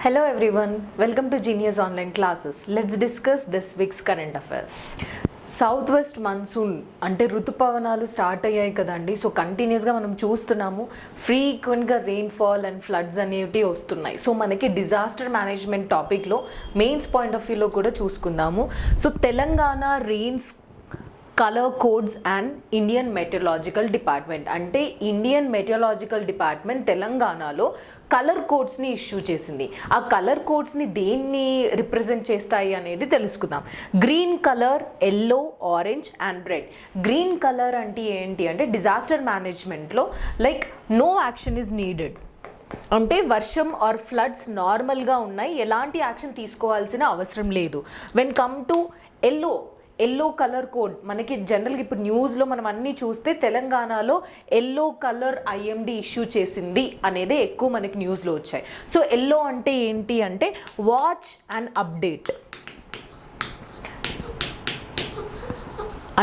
Hello everyone, welcome to Genius Online Classes. Let's discuss this week's current affairs. South west monsoon అంటే ఋతుపవనాలు start అయ్యాయి కదండి. So కంటిన్యూస్గా మనం చూస్తున్నాము ఫ్రీక్వెంట్గా రెయిన్ఫాల్ అండ్ ఫ్లడ్స్ అనేవి వస్తున్నాయి. సో మనకి డిజాస్టర్ మేనేజ్మెంట్ టాపిక్లో మెయిన్స్ పాయింట్ ఆఫ్ వ్యూలో కూడా చూసుకుందాము. So Telangana rains colour codes and Indian meteorological department అంటే ఇండియన్ మెటీరియలాజికల్ డిపార్ట్మెంట్ తెలంగాణలో కలర్ కోడ్స్ని ఇష్యూ చేసింది. ఆ కలర్ కోడ్స్ని దేన్ని రిప్రజెంట్ చేస్తాయి అనేది తెలుసుకుందాం. Green colour, yellow, orange and red. Green colour అంటే ఏంటి అంటే డిజాస్టర్ మేనేజ్మెంట్లో like no action is needed అంటే వర్షం ఆర్ ఫ్లడ్స్ నార్మల్గా ఉన్నాయి, ఎలాంటి యాక్షన్ తీసుకోవాల్సిన అవసరం లేదు. When come to yellow colour code మనకి జనరల్గా ఇప్పుడు న్యూస్లో మనం అన్నీ చూస్తే తెలంగాణలో ఎల్లో కలర్ ఐఎండి ఇష్యూ చేసింది అనేది ఎక్కువ మనకి న్యూస్లో వచ్చాయి. సో ఎల్లో అంటే ఏంటి అంటే వాచ్ అండ్ అప్డేట్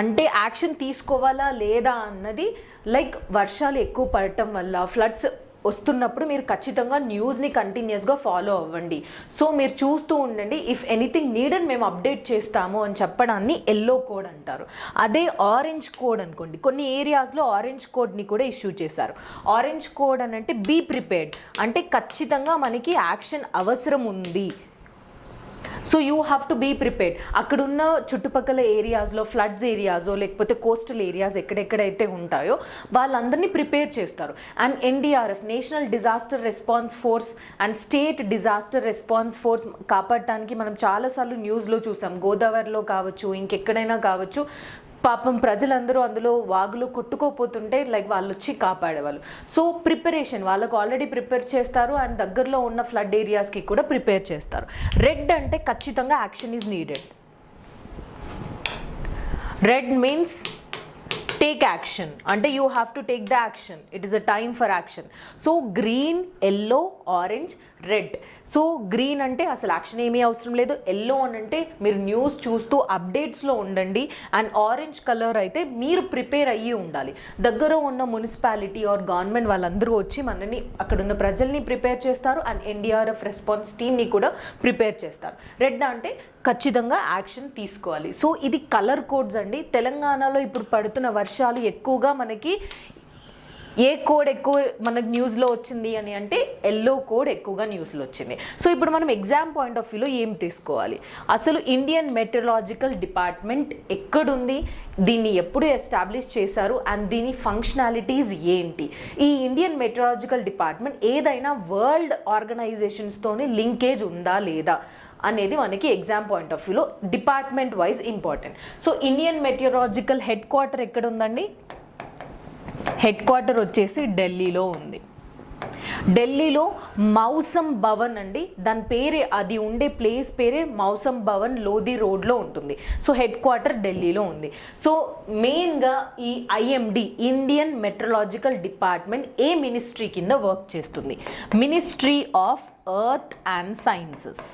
అంటే యాక్షన్ తీసుకోవాలా లేదా అన్నది లైక్ వర్షాలు ఎక్కువ పడటం వల్ల ఫ్లడ్స్ వస్తున్నప్పుడు మీరు ఖచ్చితంగా న్యూస్ని కంటిన్యూస్గా ఫాలో అవ్వండి. సో మీరు చూస్తూ ఉండండి. ఇఫ్ ఎనీథింగ్ నీడెడ్ మేము అప్డేట్ చేస్తాము అని చెప్పడాన్ని ఎల్లో కోడ్ అంటారు. అదే ఆరెంజ్ కోడ్ అనుకోండి, కొన్ని ఏరియాస్లో ఆరెంజ్ కోడ్ని కూడా ఇష్యూ చేశారు. ఆరెంజ్ కోడ్ అని అంటే బీ ప్రిపేర్డ్ అంటే ఖచ్చితంగా మనకి యాక్షన్ అవసరం ఉంది. So you have to be prepared. అక్కడున్న చుట్టుపక్కల ఏరియాస్లో ఫ్లడ్స్ ఏరియాసో లేకపోతే కోస్టల్ ఏరియాస్ ఎక్కడెక్కడైతే ఉంటాయో వాళ్ళందరినీ ప్రిపేర్ చేస్తారు. And NDRF national disaster response force and state disaster response force కాపాడటానికి మనం చాలాసార్లు న్యూస్లో చూసాం. గోదావరిలో కావచ్చు, ఇంకెక్కడైనా కావచ్చు, పాపం ప్రజలందరూ అందులో వాగులు కొట్టుకోపోతుంటే లైక్ వాళ్ళు వచ్చి కాపాడేవాళ్ళు. సో ప్రిపరేషన్ వాళ్ళకు ఆల్రెడీ ప్రిపేర్ చేస్తారు అండ్ దగ్గరలో ఉన్న ఫ్లడ్ ఏరియాస్కి కూడా ప్రిపేర్ చేస్తారు. రెడ్ అంటే ఖచ్చితంగా action is needed. Red means take action అంటే you have to take the action, it is a time for action. So green, yellow, orange, red. So green అంటే అసలు యాక్షన్ ఏమీ అవసరం లేదు, ఎల్లో అని అంటే మీరు న్యూస్ చూస్తూ అప్డేట్స్లో ఉండండి, అండ్ ఆరెంజ్ కలర్ అయితే మీరు ప్రిపేర్ అయ్యి ఉండాలి. దగ్గర ఉన్న మున్సిపాలిటీ ఆర్ గవర్నమెంట్ వాళ్ళందరూ వచ్చి మనని అక్కడున్న ప్రజల్ని ప్రిపేర్ చేస్తారు అండ్ ఎన్డీఆర్ఎఫ్ రెస్పాన్స్ టీమ్ని కూడా ప్రిపేర్ చేస్తారు. రెడ్ అంటే ఖచ్చితంగా యాక్షన్ తీసుకోవాలి. సో ఇది కలర్ కోడ్స్ అండి. తెలంగాణలో ఇప్పుడు పడుతున్న వర్షాలు ఎక్కువగా మనకి ఏ కోడ్ ఎక్కువ మనకు న్యూస్లో వచ్చింది అని అంటే ఎల్లో కోడ్ ఎక్కువగా న్యూస్లో వచ్చింది. సో ఇప్పుడు మనం ఎగ్జామ్ పాయింట్ ఆఫ్ వ్యూలో ఏం తీసుకోవాలి, అసలు ఇండియన్ మెటీరియలాజికల్ డిపార్ట్మెంట్ ఎక్కడుంది, దీన్ని ఎప్పుడు ఎస్టాబ్లిష్ చేశారు అండ్ దీని ఫంక్షనాలిటీస్ ఏంటి, ఈ ఇండియన్ మెటీరియలాజికల్ డిపార్ట్మెంట్ ఏదైనా వరల్డ్ ఆర్గనైజేషన్స్తోని లింకేజ్ ఉందా లేదా అనేది మనకి ఎగ్జామ్ పాయింట్ ఆఫ్ వ్యూలో department wise important. So Indian meteorological head quarter ఎక్కడ ఉందండి? హెడ్ క్వార్టర్ వచ్చేసి ఢిల్లీలో ఉంది. ఢిల్లీలో మౌసమ్ భవన్ అండి, దాని పేరే, అది ఉండే ప్లేస్ పేరే మౌసమ్ భవన్, లోధి రోడ్లో ఉంటుంది. సో హెడ్ క్వార్టర్ ఢిల్లీలో ఉంది. సో మెయిన్గా ఈ ఐఎండి ఇండియన్ మెట్రలాజికల్ డిపార్ట్మెంట్ ఏ మినిస్ట్రీ కింద వర్క్ చేస్తుంది? Ministry of earth and sciences.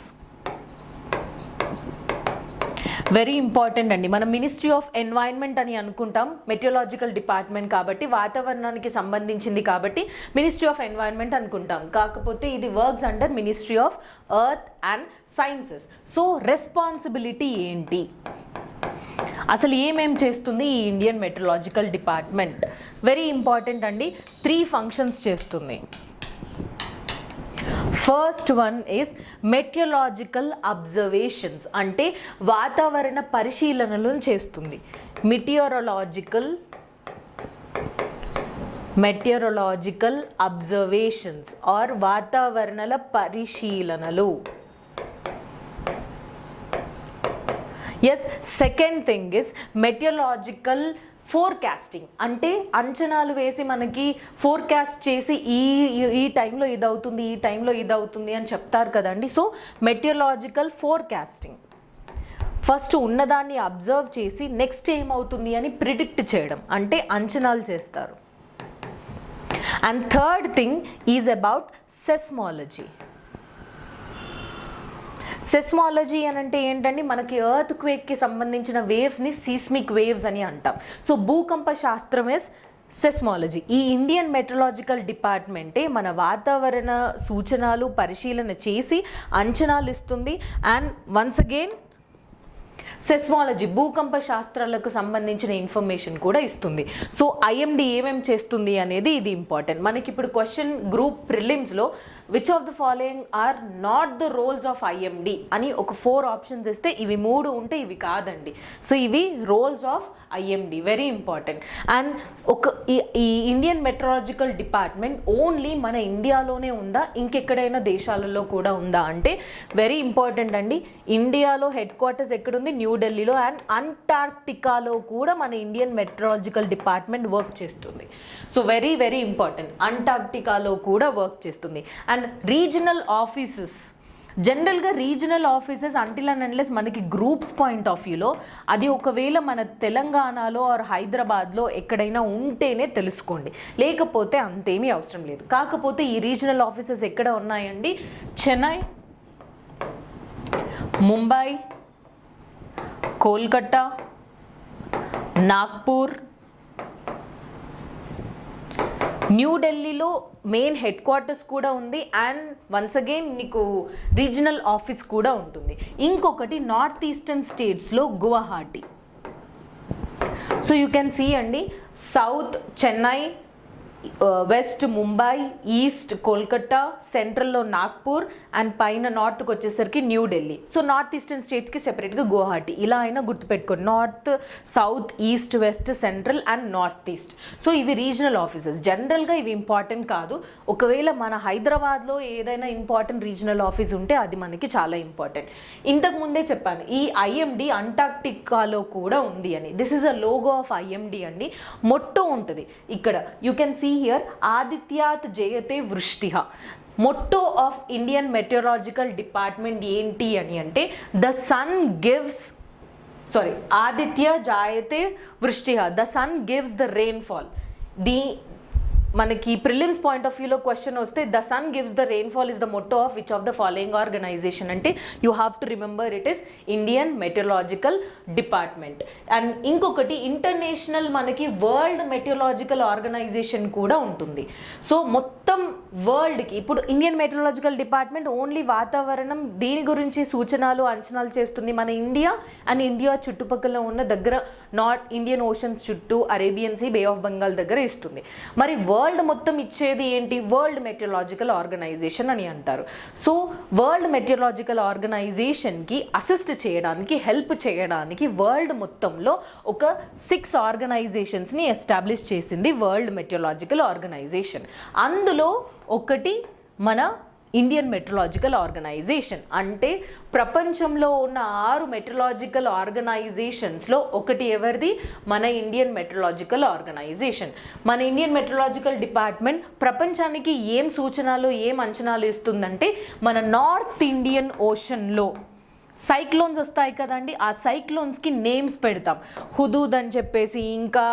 Very important అండి. మనం మినిస్ట్రీ ఆఫ్ ఎన్వైర్న్మెంట్ అని అనుకుంటాం, మెటీరియలాజికల్ డిపార్ట్మెంట్ కాబట్టి వాతావరణానికి సంబంధించింది కాబట్టి మినిస్ట్రీ ఆఫ్ ఎన్వైర్న్మెంట్ అనుకుంటాం. కాకపోతే ఇది works under ministry of earth and sciences. So responsibility ఏంటి, అసలు ఏమేం చేస్తుంది ఈ Indian meteorological department? Very important అండి. 3 ఫంక్షన్స్ చేస్తుంది. First one is meteorological observations అంటే వాతావరణ పరిశీలనలను చేస్తుంది. మెటీరియలాజికల్ అబ్జర్వేషన్స్ ఆర్ వాతావరణల పరిశీలనలు. Yes. Second thing is meteorological forecasting అంటే అంచనాలు వేసి మనకి ఫోర్కాస్ట్ చేసి ఈ టైంలో ఇది అవుతుంది, ఈ టైంలో ఇది అవుతుంది అని చెప్తారు కదండి. సో మెటీరియలాజికల్ ఫోర్కాస్టింగ్ ఫస్ట్ ఉన్నదాన్ని అబ్జర్వ్ చేసి నెక్స్ట్ ఏమవుతుంది అని ప్రిడిక్ట్ చేయడం అంటే అంచనాలు చేస్తారు. And third thing is about seismology. Seismology అని అంటే ఏంటంటే మనకి ఎర్త్ క్వేక్కి సంబంధించిన వేవ్స్ని సీస్మిక్ వేవ్స్ అని అంటాం. సో భూకంప శాస్త్రం ఇస్ సెస్మాలజీ. ఈ ఇండియన్ మెట్రలాజికల్ డిపార్ట్మెంటే మన వాతావరణ సూచనలు పరిశీలన చేసి అంచనాలు ఇస్తుంది. అండ్ వన్స్ అగైన్ సెస్మాలజీ భూకంప శాస్త్రాలకు సంబంధించిన ఇన్ఫర్మేషన్ కూడా ఇస్తుంది. సో ఐఎండి ఏమేం చేస్తుంది అనేది ఇది ఇంపార్టెంట్. మనకి ఇప్పుడు క్వశ్చన్ గ్రూప్ ప్రిలిమ్స్లో which of the following are not the roles of IMD అని ఒక 4 ఆప్షన్స్ ఇస్తే ఇవి 3 ఉంటే ఇవి కాదండి. సో ఇవి roles of IMD, very important. And ఈ ఇండియన్ మెట్రలాజికల్ డిపార్ట్మెంట్ ఓన్లీ మన ఇండియాలోనే ఉందా, ఇంకెక్కడైనా దేశాలలో కూడా ఉందా అంటే వెరీ ఇంపార్టెంట్ అండి. ఇండియాలో హెడ్ క్వార్టర్స్ ఎక్కడుంది? న్యూఢిల్లీలో. అండ్ అంటార్క్టికాలో కూడా మన ఇండియన్ మెట్రలాజికల్ డిపార్ట్మెంట్ వర్క్ చేస్తుంది. సో వెరీ వెరీ ఇంపార్టెంట్, అంటార్క్టికాలో కూడా వర్క్ చేస్తుంది. అండ్ రీజనల్ ఆఫీసెస్, జనరల్గా regional offices until and unless మనకి గ్రూప్స్ పాయింట్ ఆఫ్ వ్యూలో అది ఒకవేళ మన తెలంగాణలో ఆర్ హైదరాబాద్లో ఎక్కడైనా ఉంటేనే తెలుసుకోండి, లేకపోతే అంతేమీ అవసరం లేదు. కాకపోతే ఈ రీజనల్ ఆఫీసెస్ ఎక్కడ ఉన్నాయండి? చెన్నై, ముంబై, కోల్కతా, నాగ్పూర్, న్యూఢిల్లీలో మెయిన్ హెడ్ క్వార్టర్స్ కూడా ఉంది. అండ్ వన్స్ అగైన్ నీకు రీజనల్ ఆఫీస్ కూడా ఉంటుంది. ఇంకొకటి నార్త్ ఈస్టర్న్ స్టేట్స్లో Guwahati. So you can see అండి, south Chennai, west Mumbai, east Kolkata, సెంట్రల్లో నాగ్పూర్ అండ్ పైన నార్త్కి వచ్చేసరికి న్యూఢిల్లీ. సో నార్త్ ఈస్టర్న్ స్టేట్స్కి సెపరేట్గా గువాహటి. ఇలా అయినా గుర్తుపెట్టుకోండి, north, south, east, west, central and north east. So ఇవి రీజనల్ ఆఫీసెస్. జనరల్గా ఇవి ఇంపార్టెంట్ కాదు. ఒకవేళ మన హైదరాబాద్లో ఏదైనా ఇంపార్టెంట్ రీజనల్ ఆఫీస్ ఉంటే అది మనకి చాలా ఇంపార్టెంట్. ఇంతకు ముందే చెప్పాను ఈ ఐఎండి అంటార్క్టికాలో కూడా ఉంది అని. This is a logo of IMD అండి. మొట్టో ఉంటుంది ఇక్కడ. యూ కెన్ సీ హియర్, ఆదిత్యాత్ జయతే వృష్టిః. Motto of Indian meteorological department ఏంటి అని అంటే ద సన్ గివ్స్, సారీ, ఆదిత్య జాయతే వృష్టిః, the sun gives the rainfall. మనకి ప్రిలిమ్స్ పాయింట్ ఆఫ్ వ్యూలో క్వశ్చన్ వస్తే the sun gives the rainfall is the motto of which of the following organisation అంటే you have to remember it is Indian meteorological department. And ఇంకొకటి international మనకి world meteorological organisation కూడా ఉంటుంది. So మొత్తం వరల్డ్కి ఇప్పుడు Indian meteorological department only వాతావరణం దీని గురించి సూచనలు అంచనాలు చేస్తుంది మన ఇండియా అండ్ ఇండియా చుట్టుపక్కల ఉన్న దగ్గర నార్త్ ఇండియన్ ఓషన్స్ చుట్టూ Arabian Sea, Bay of Bengal దగ్గర ఇస్తుంది. మరి వరల్డ్ మొత్తం ఇచ్చేది ఏంటి? వరల్డ్ మెటీరియాలజికల్ ఆర్గనైజేషన్ అని అంటారు. సో వరల్డ్ మెటీరియాలజికల్ ఆర్గనైజేషన్కి అసిస్ట్ చేయడానికి, హెల్ప్ చేయడానికి వరల్డ్ మొత్తంలో ఒక 6 ఆర్గనైజేషన్స్ని ఎస్టాబ్లిష్ చేసింది వరల్డ్ మెటీరియాలజికల్ ఆర్గనైజేషన్. అందులో ఒకటి మన ఇండియన్ మెట్రలాజికల్ ఆర్గనైజేషన్. అంటే ప్రపంచంలో ఉన్న 6 మెట్రలాజికల్ ఆర్గనైజేషన్స్లో ఒకటి ఎవరిది? మన ఇండియన్ మెట్రలాజికల్ ఆర్గనైజేషన్. మన ఇండియన్ మెట్రలాజికల్ డిపార్ట్మెంట్ ప్రపంచానికి ఏం సూచనలు, ఏం అంచనాలు ఇస్తుందంటే మన నార్త్ ఇండియన్ ఓషన్లో సైక్లోన్స్ వస్తాయి కదండి, ఆ సైక్లోన్స్కి నేమ్స్ పెడతాం. హుదూద్ అని చెప్పేసి ఇంకా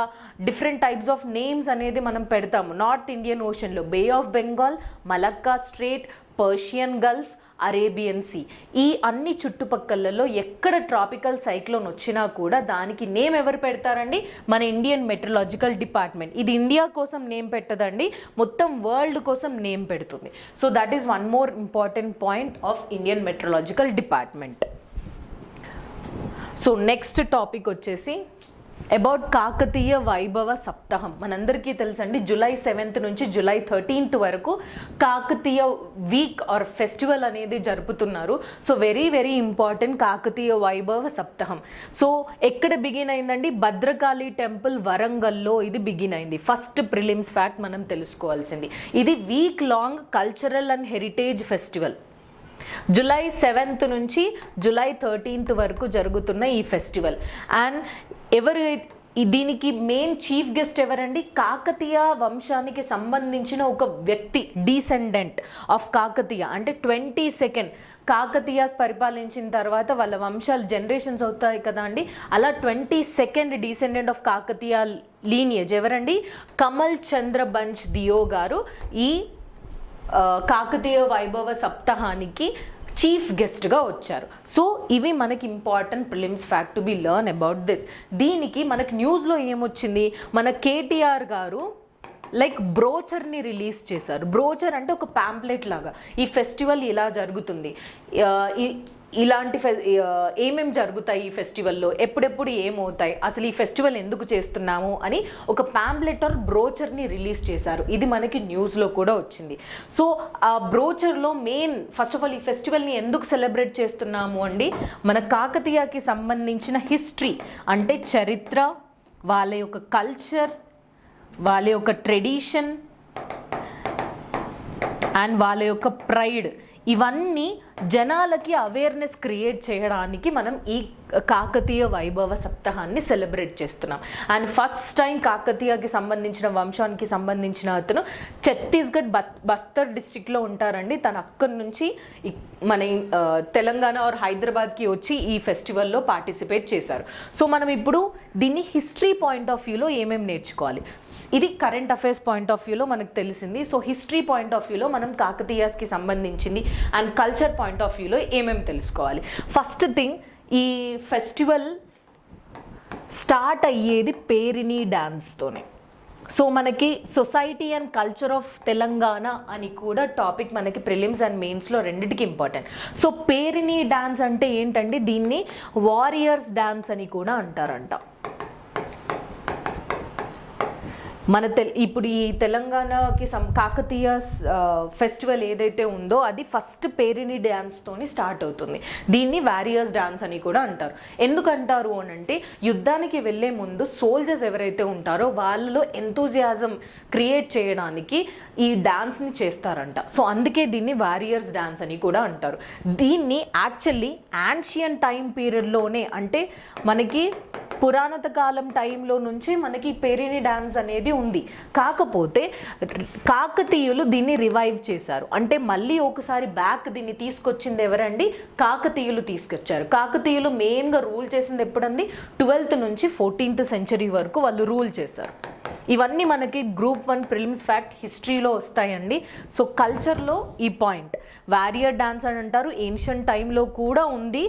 డిఫరెంట్ టైప్స్ ఆఫ్ నేమ్స్ అనేది మనం పెడతాము. నార్త్ ఇండియన్ ఓషన్లో bay of Bengal, Malacca strait, Persian gulf, Arabian sea, ఈ అన్ని చుట్టుపక్కలలో ఎక్కడ ట్రాపికల్ సైక్లోన్ వచ్చినా కూడా దానికి నేమ్ ఎవరు పెడతారండి? మన ఇండియన్ మెట్రలాజికల్ డిపార్ట్మెంట్. ఇది ఇండియా కోసం నేమ్ పెట్టదండి, మొత్తం వరల్డ్ కోసం నేమ్ పెడుతుంది. So that is one more important point of Indian meteorological department. So next topic వచ్చేసి అబౌట్ కాకతీయ వైభవ సప్తాహం. మనందరికీ తెలుసండి, జూలై 7th నుంచి జూలై 13th వరకు కాకతీయ వీక్ ఆర్ ఫెస్టివల్ అనేది జరుపుతున్నారు. So very very important Kakatiya Vaibhava Saptaham. So ఎక్కడ బిగిన్ అయిందండి? భద్రకాళి టెంపుల్ వరంగల్లో ఇది బిగిన్ అయింది. ఫస్ట్ ప్రిలిమ్స్ ఫ్యాక్ట్ మనం తెలుసుకోవాల్సింది. ఇది week long cultural and heritage festival. July 7th నుంచి జూలై 13th వరకు జరుగుతున్న ఈ ఫెస్టివల్. అండ్ దీనికి మెయిన్ చీఫ్ గెస్ట్ ఎవరండి? కాకతీయ వంశానికి సంబంధించిన ఒక వ్యక్తి, డీసెండెంట్ ఆఫ్ కాకతీయ. అంటే 22nd కాకతీయాస్ పరిపాలించిన తర్వాత వాళ్ళ వంశాలు జనరేషన్స్ అవుతాయి కదా అండి, అలా 22nd డీసెండెంట్ ఆఫ్ కాకతీయ లీనియేజ్ ఎవరండి? కమల్ చంద్ర బంచ్ దియో గారు ఈ కాకతీయ వైభవ సప్తాహానికి చీఫ్ గెస్ట్గా వచ్చారు. సో ఇవి మనకి important prelims fact to be learn about this. దీనికి మనకి న్యూస్లో ఏమొచ్చింది, మన కేటీఆర్ గారు లైక్ బ్రోచర్ని రిలీజ్ చేశారు. బ్రోచర్ అంటే ఒక ప్యాంప్లెట్ లాగా, ఈ ఫెస్టివల్ ఇలా జరుగుతుంది, ఇలాంటి ఏమేమి జరుగుతాయి ఈ ఫెస్టివల్లో, ఎప్పుడెప్పుడు ఏమవుతాయి, అసలు ఈ ఫెస్టివల్ ఎందుకు చేస్తున్నాము అని ఒక ప్యాంప్లెట్ ఆర్ బ్రోచర్ని రిలీజ్ చేశారు. ఇది మనకి న్యూస్లో కూడా వచ్చింది. సో ఆ బ్రోచర్లో మెయిన్ ఫస్ట్ ఆఫ్ ఆల్ ఈ ఫెస్టివల్ని ఎందుకు సెలబ్రేట్ చేస్తున్నాము అండి, మన కాకతీయకి సంబంధించిన హిస్టరీ అంటే చరిత్ర, వాళ్ళ యొక్క కల్చర్, వాళ్ళ యొక్క ట్రెడిషన్ అండ్ వాళ్ళ యొక్క ప్రైడ్, ఇవన్నీ జనాలకి అవేర్నెస్ క్రియేట్ చేయడానికి మనం ఈ కాకతీయ వైభవ సప్తాహాన్ని సెలబ్రేట్ చేస్తున్నాం. అండ్ ఫస్ట్ టైం కాకతీయకి సంబంధించిన వంశానికి సంబంధించిన అతను ఛత్తీస్గఢ్ బస్తర్ డిస్ట్రిక్ట్లో ఉంటారండి. తను అక్కడి నుంచి మన తెలంగాణ ఆర్ హైదరాబాద్కి వచ్చి ఈ ఫెస్టివల్లో పార్టిసిపేట్ చేశారు. సో మనం ఇప్పుడు దీన్ని హిస్టరీ పాయింట్ ఆఫ్ వ్యూలో ఏమేమి నేర్చుకోవాలి, ఇది కరెంట్ అఫైర్స్ పాయింట్ ఆఫ్ వ్యూలో మనకు తెలిసింది. సో హిస్టరీ పాయింట్ ఆఫ్ వ్యూలో మనం కాకతీయాస్కి సంబంధించింది అండ్ కల్చర్ పాయింట్ ఆఫ్ వ్యూలో ఏమేమి తెలుసుకోవాలి. ఫస్ట్ థింగ్, ఈ ఫెస్టివల్ స్టార్ట్ అయ్యేది పేరిణి డ్యాన్స్తోనే. సో మనకి society and culture of Telangana అని కూడా టాపిక్ మనకి ప్రిలిమ్స్ అండ్ మెయిన్స్లో రెండిటికి ఇంపార్టెంట్. సో పేరిణి డ్యాన్స్ అంటే ఏంటండి, దీన్ని వారియర్స్ డ్యాన్స్ అని కూడా అంటారంట. మన ఇప్పుడు ఈ తెలంగాణకి కాకతీయ ఫెస్టివల్ ఏదైతే ఉందో అది ఫస్ట్ పేరిణి డ్యాన్స్తోని స్టార్ట్ అవుతుంది. దీన్ని వారియర్స్ డ్యాన్స్ అని కూడా అంటారు. ఎందుకంటారు అని అంటే, యుద్ధానికి వెళ్ళే ముందు సోల్జర్స్ ఎవరైతే ఉంటారో వాళ్ళలో ఎంతూజియాజం క్రియేట్ చేయడానికి ఈ డ్యాన్స్ని చేస్తారంట. సో అందుకే దీన్ని వారియర్స్ డ్యాన్స్ అని కూడా అంటారు. దీన్ని యాక్చువల్లీ యాన్షియన్ టైం పీరియడ్లోనే, అంటే మనకి పురాణత కాలం టైంలో నుంచి మనకి పేరిణి డ్యాన్స్ అనేది ఉంది. కాకపోతే కాకతీయులు దీన్ని రివైవ్ చేశారు. అంటే మళ్ళీ ఒకసారి బ్యాక్ దీన్ని తీసుకొచ్చింది ఎవరండి, కాకతీయులు తీసుకొచ్చారు. కాకతీయులు మెయిన్గా రూల్ చేసింది ఎప్పుడండి, 12th నుంచి 14th సెంచరీ వరకు వాళ్ళు రూల్ చేశారు. ఇవన్నీ మనకి గ్రూప్ 1 ప్రిలిమ్స్ ఫ్యాక్ట్ హిస్టరీలో వస్తాయండి. సో కల్చర్లో ఈ పాయింట్ వారియర్ డాన్స్ అని అంటారు, ఏన్షియంట్ టైంలో కూడా ఉంది.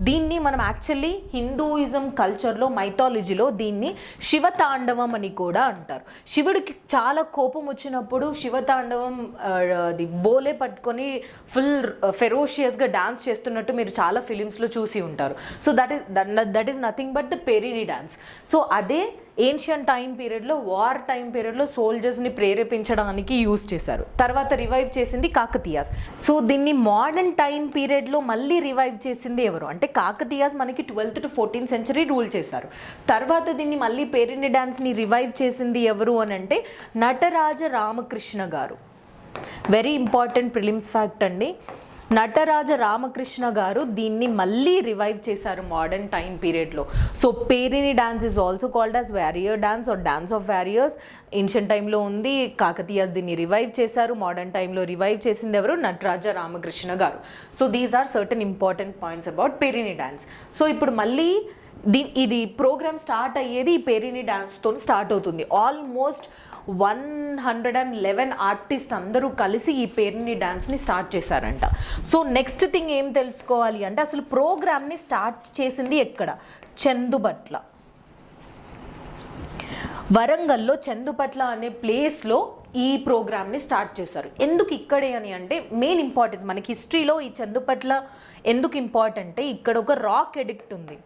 దీన్ని మనం యాక్చువల్లీ హిందూయిజం కల్చర్లో, మైథాలజీలో దీన్ని శివతాండవం అని కూడా అంటారు. శివుడికి చాలా కోపం వచ్చినప్పుడు శివతాండవం అది బోలే పట్టుకొని ఫుల్ ఫెరోషియస్గా డాన్స్ చేస్తున్నట్టు మీరు చాలా ఫిలిమ్స్లో చూసి ఉంటారు. So that is nothing but the Perini dance. So అదే ఏన్షియన్ టైం పీరియడ్లో, వార్ టైం పీరియడ్లో సోల్జర్స్ని ప్రేరేపించడానికి యూజ్ చేశారు. తర్వాత రివైవ్ చేసింది కాకతీయాస్. సో దీన్ని మోడర్న్ టైం పీరియడ్లో మళ్ళీ రివైవ్ చేసింది ఎవరు అంటే, కాకతీయాస్ మనకి 12th to 14th century rule చేశారు. తర్వాత దీన్ని మళ్ళీ పేరిణి డాన్స్ని రివైవ్ చేసింది ఎవరు అని అంటే, నటరాజ రామకృష్ణ గారు. వెరీ ఇంపార్టెంట్ ప్రిలిమ్స్ ఫ్యాక్ట్ అండి. నటరాజ రామకృష్ణ గారు దీన్ని మళ్ళీ రివైవ్ చేశారు మోడర్న్ టైం పీరియడ్లో. So Perini dance is also called as warrior dance or dance of warriors. Ancient టైంలో ఉంది, కాకతీయాస్ దీన్ని రివైవ్ చేశారు. మోడర్న్ టైంలో రివైవ్ చేసింది ఎవరు, Nataraja Ramakrishna garu. So these are certain important points about Perini dance. So ఇప్పుడు మళ్ళీ ఇది ప్రోగ్రామ్ స్టార్ట్ అయ్యేది ఈ పేరిణి డాన్స్తో స్టార్ట్ అవుతుంది. ఆల్మోస్ట్ 111 ఆర్టిస్ట్ అందరూ కలిసి ఈ పేరిణి డాన్స్ని స్టార్ట్ చేశారంట. సో నెక్స్ట్ థింగ్ ఏం తెలుసుకోవాలి అంటే, అసలు ప్రోగ్రామ్ని స్టార్ట్ చేసింది ఎక్కడ, చందుబట్ల, వరంగల్లో చందుపట్ల అనే ప్లేస్లో ఈ ప్రోగ్రామ్ని స్టార్ట్ చేశారు. ఎందుకు ఇక్కడే అని అంటే, మెయిన్ ఇంపార్టెన్స్ మనకి హిస్టరీలో ఈ చందుపట్ల ఎందుకు ఇంపార్టెంట్, ఇక్కడ ఒక రాక్ ఎడిక్ట్ ఉంది.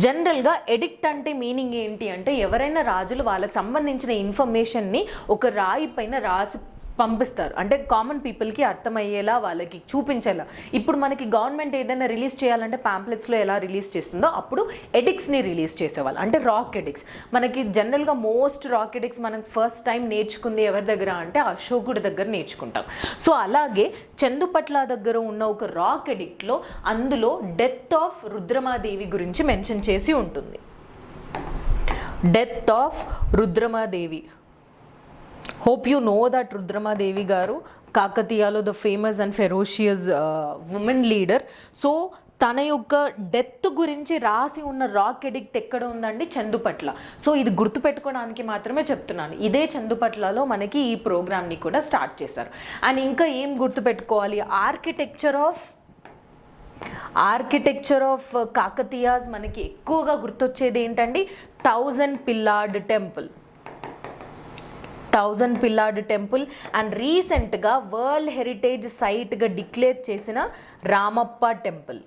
జనరల్గా ఎడిక్ట్ అంటే మీనింగ్ ఏంటి అంటే, ఎవరైనా రాజులు వాళ్ళకి సంబంధించిన ఇన్ఫర్మేషన్ని ఒక రాయి పైన రాసి పంపిస్తారు. అంటే కామన్ పీపుల్కి అర్థమయ్యేలా, వాళ్ళకి చూపించేలా. ఇప్పుడు మనకి గవర్నమెంట్ ఏదైనా రిలీజ్ చేయాలంటే ప్యాంప్లెట్స్లో ఎలా రిలీజ్ చేస్తుందో అప్పుడు ఎడిక్స్ని రిలీజ్ చేసేవాళ్ళు, అంటే రాక్ ఎడిక్స్. మనకి జనరల్గా మోస్ట్ రాక్ ఎడిక్స్ మనం ఫస్ట్ టైం నేర్చుకుంది ఎవరి దగ్గర అంటే అశోకుడి దగ్గర నేర్చుకుంటాం. సో అలాగే చందుపట్ల దగ్గర ఉన్న ఒక రాక్ ఎడిక్ట్లో అందులో డెత్ ఆఫ్ రుద్రమాదేవి గురించి మెన్షన్ చేసి ఉంటుంది. Death of Rudramadevi. Hope you know that Rudramadevi garu, Kakatiyalo, the famous and ferocious woman leader. So తన యొక్క డెత్ గురించి రాసి ఉన్న రాక్ ఎడిక్ట్ ఎక్కడ ఉందండి? చందుపట్ల. సో ఇది గుర్తుపెట్టుకోవడానికి మాత్రమే చెప్తున్నాను. ఇదే చందుపట్లలో మనకి ఈ ప్రోగ్రామ్ని కూడా స్టార్ట్ చేశారు. అండ్ ఇంకా ఏం గుర్తుపెట్టుకోవాలి? ఆర్కిటెక్చర్ ఆఫ్ కాకతీయాస్ మనకి ఎక్కువగా గుర్తొచ్చేది ఏంటండి? 1000 పిల్లార్డ్ టెంపుల్ అండ్ రీసెంట్గా వరల్డ్ హెరిటేజ్ సైట్గా డిక్లేర్ చేసిన రామప్ప టెంపుల్.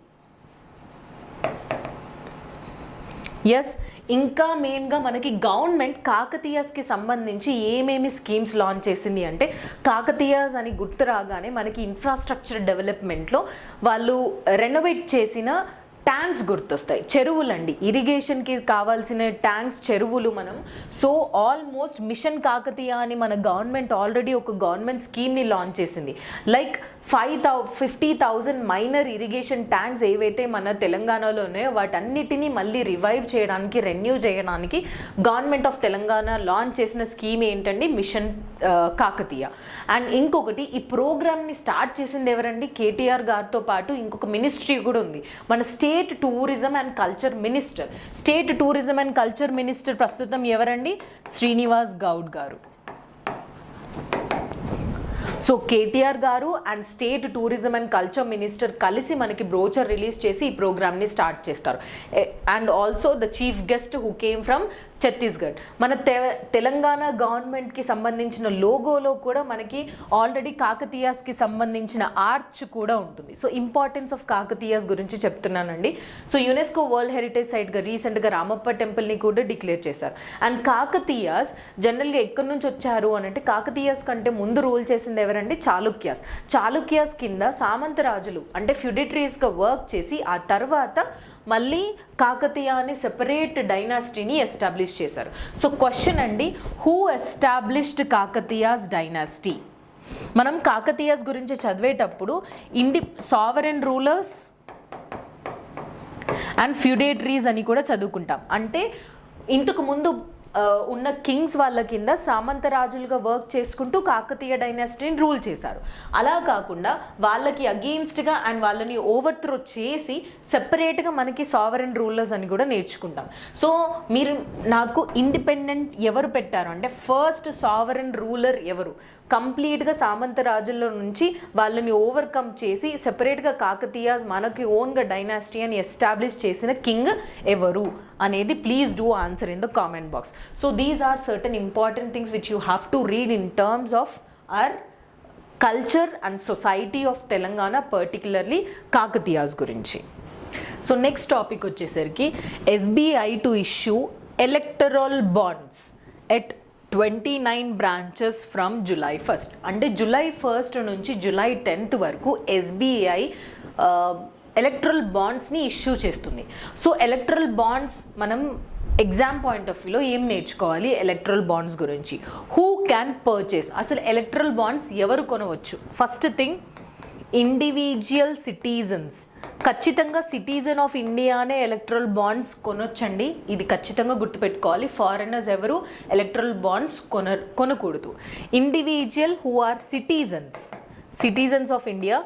ఎస్, ఇంకా మెయిన్గా మనకి గవర్నమెంట్ కాకతీయాస్కి సంబంధించి ఏమేమి స్కీమ్స్ లాంచ్ చేసింది అంటే, కాకతీయాస్ అని గుర్తు రాగానే మనకి ఇన్ఫ్రాస్ట్రక్చర్ డెవలప్మెంట్లో వాళ్ళు రెనోవేట్ చేసిన ట్యాంక్స్ గుర్తొస్తాయి. చెరువులండి, ఇరిగేషన్కి కావాల్సిన ట్యాంక్స్, చెరువులు మనం. సో ఆల్మోస్ట్ మిషన్ కాకతీయ అని మన గవర్నమెంట్ ఆల్రెడీ ఒక గవర్నమెంట్ స్కీమ్ని లాంచ్ చేసింది. లైక్ 50,000 మైనర్ ఇరిగేషన్ ట్యాంక్స్ ఏవైతే మన తెలంగాణలో ఉన్నాయో వాటన్నిటినీ మళ్ళీ రివైవ్ చేయడానికి, రెన్యూ చేయడానికి గవర్నమెంట్ ఆఫ్ తెలంగాణ లాంచ్ చేసిన స్కీమ్ ఏంటండి? మిషన్ కాకతీయ. అండ్ ఇంకొకటి, ఈ ప్రోగ్రామ్ని స్టార్ట్ చేసింది ఎవరండి? కేటీఆర్ గారితో పాటు ఇంకొక మినిస్ట్రీ కూడా ఉంది, మన state tourism and culture minister ప్రస్తుతం ఎవరండి? శ్రీనివాస్ గౌడ్ గారు. సో కేటీఆర్ గారు and state tourism and culture minister కలిసి మనకి బ్రోచర్ రిలీజ్ చేసి ఈ ప్రోగ్రామ్ని స్టార్ట్ చేస్తారు. And also the chief guest who came from Chhattisgarh. మన తెలంగాణ గవర్నమెంట్కి సంబంధించిన లోగోలో కూడా మనకి ఆల్రెడీ కాకతీయాస్కి సంబంధించిన ఆర్చ్ కూడా ఉంటుంది. సో ఇంపార్టెన్స్ ఆఫ్ కాకతీయాస్ గురించి చెప్తున్నానండి. సో యునెస్కో వరల్డ్ హెరిటేజ్ సైట్గా రీసెంట్గా రామప్ప టెంపుల్ని కూడా డిక్లేర్ చేశారు. అండ్ కాకతీయాస్ జనరల్గా ఎక్కడి నుంచి వచ్చారు అని అంటే, కాకతీయాస్ కంటే ముందు రూల్ చేసింది ఎవరండి? చాళుక్యాస్ కింద సామంతరాజులు అంటే ఫ్యూడిటరీస్గా వర్క్ చేసి ఆ తర్వాత మళ్ళీ కాకతీయ అని సెపరేట్ డైనాసిటీని ఎస్టాబ్లిష్ చేశారు. సో క్వశ్చన్ అండి, హూ ఎస్టాబ్లిష్డ్ కాకతీయాస్ డైనాసిటీ? మనం కాకతీయాస్ గురించి చదివేటప్పుడు సావరెన్ రూలర్స్ అండ్ ఫ్యూడేటరీస్ అని కూడా చదువుకుంటాం. అంటే ఇంతకు ముందు ఉన్న కింగ్స్ వాళ్ళ కింద సామంతరాజులుగా వర్క్ చేసుకుంటూ కాకతీయ డైనాసిటీని రూల్ చేశారు. అలా కాకుండా వాళ్ళకి అగెయిన్స్ట్గా అండ్ వాళ్ళని ఓవర్త్రో చేసి సెపరేట్గా మనకి సావరెన్ రూలర్స్ అని కూడా నేర్చుకుంటాం. సో మీరు నాకు ఇండిపెండెంట్ ఎవరు పెట్టారు అంటే, ఫస్ట్ సావరెన్ రూలర్ ఎవరు? కంప్లీట్గా సామంతరాజుల నుంచి వాళ్ళని ఓవర్కమ్ చేసి సెపరేట్గా కాకతీయాస్ మనకి ఓన్గా డైనాసిటీ అని ఎస్టాబ్లిష్ చేసిన కింగ్ ఎవరు అనేది please do answer in the comment box. So these are certain important things which you have to read in terms of our culture and society of Telangana, particularly Kakatiyas గురించి. So next topic వచ్చేసరికి SBI to issue electoral bonds at 29 branches from July 1st. అంటే July 1st నుంచి July 10th వరకు SBI electoral బాండ్స్ని issue చేస్తుంది. So electoral bonds మనం exam point of వ్యూలో ఏం నేర్చుకోవాలి ఎలక్ట్రల్ బాండ్స్ గురించి? Who can purchase? అసలు ఎలక్ట్రల్ బాండ్స్ ఎవరు కొనవచ్చు? First thing, individual citizens. ఖచ్చితంగా సిటిజన్ ఆఫ్ ఇండియానే ఎలక్ట్రల్ బాండ్స్ కొనొచ్చండి, ఇది ఖచ్చితంగా గుర్తుపెట్టుకోవాలి. ఫారినర్స్ ఎవరు ఎలక్ట్రల్ బాండ్స్ కొనకూడదు. Individual who are citizens of India,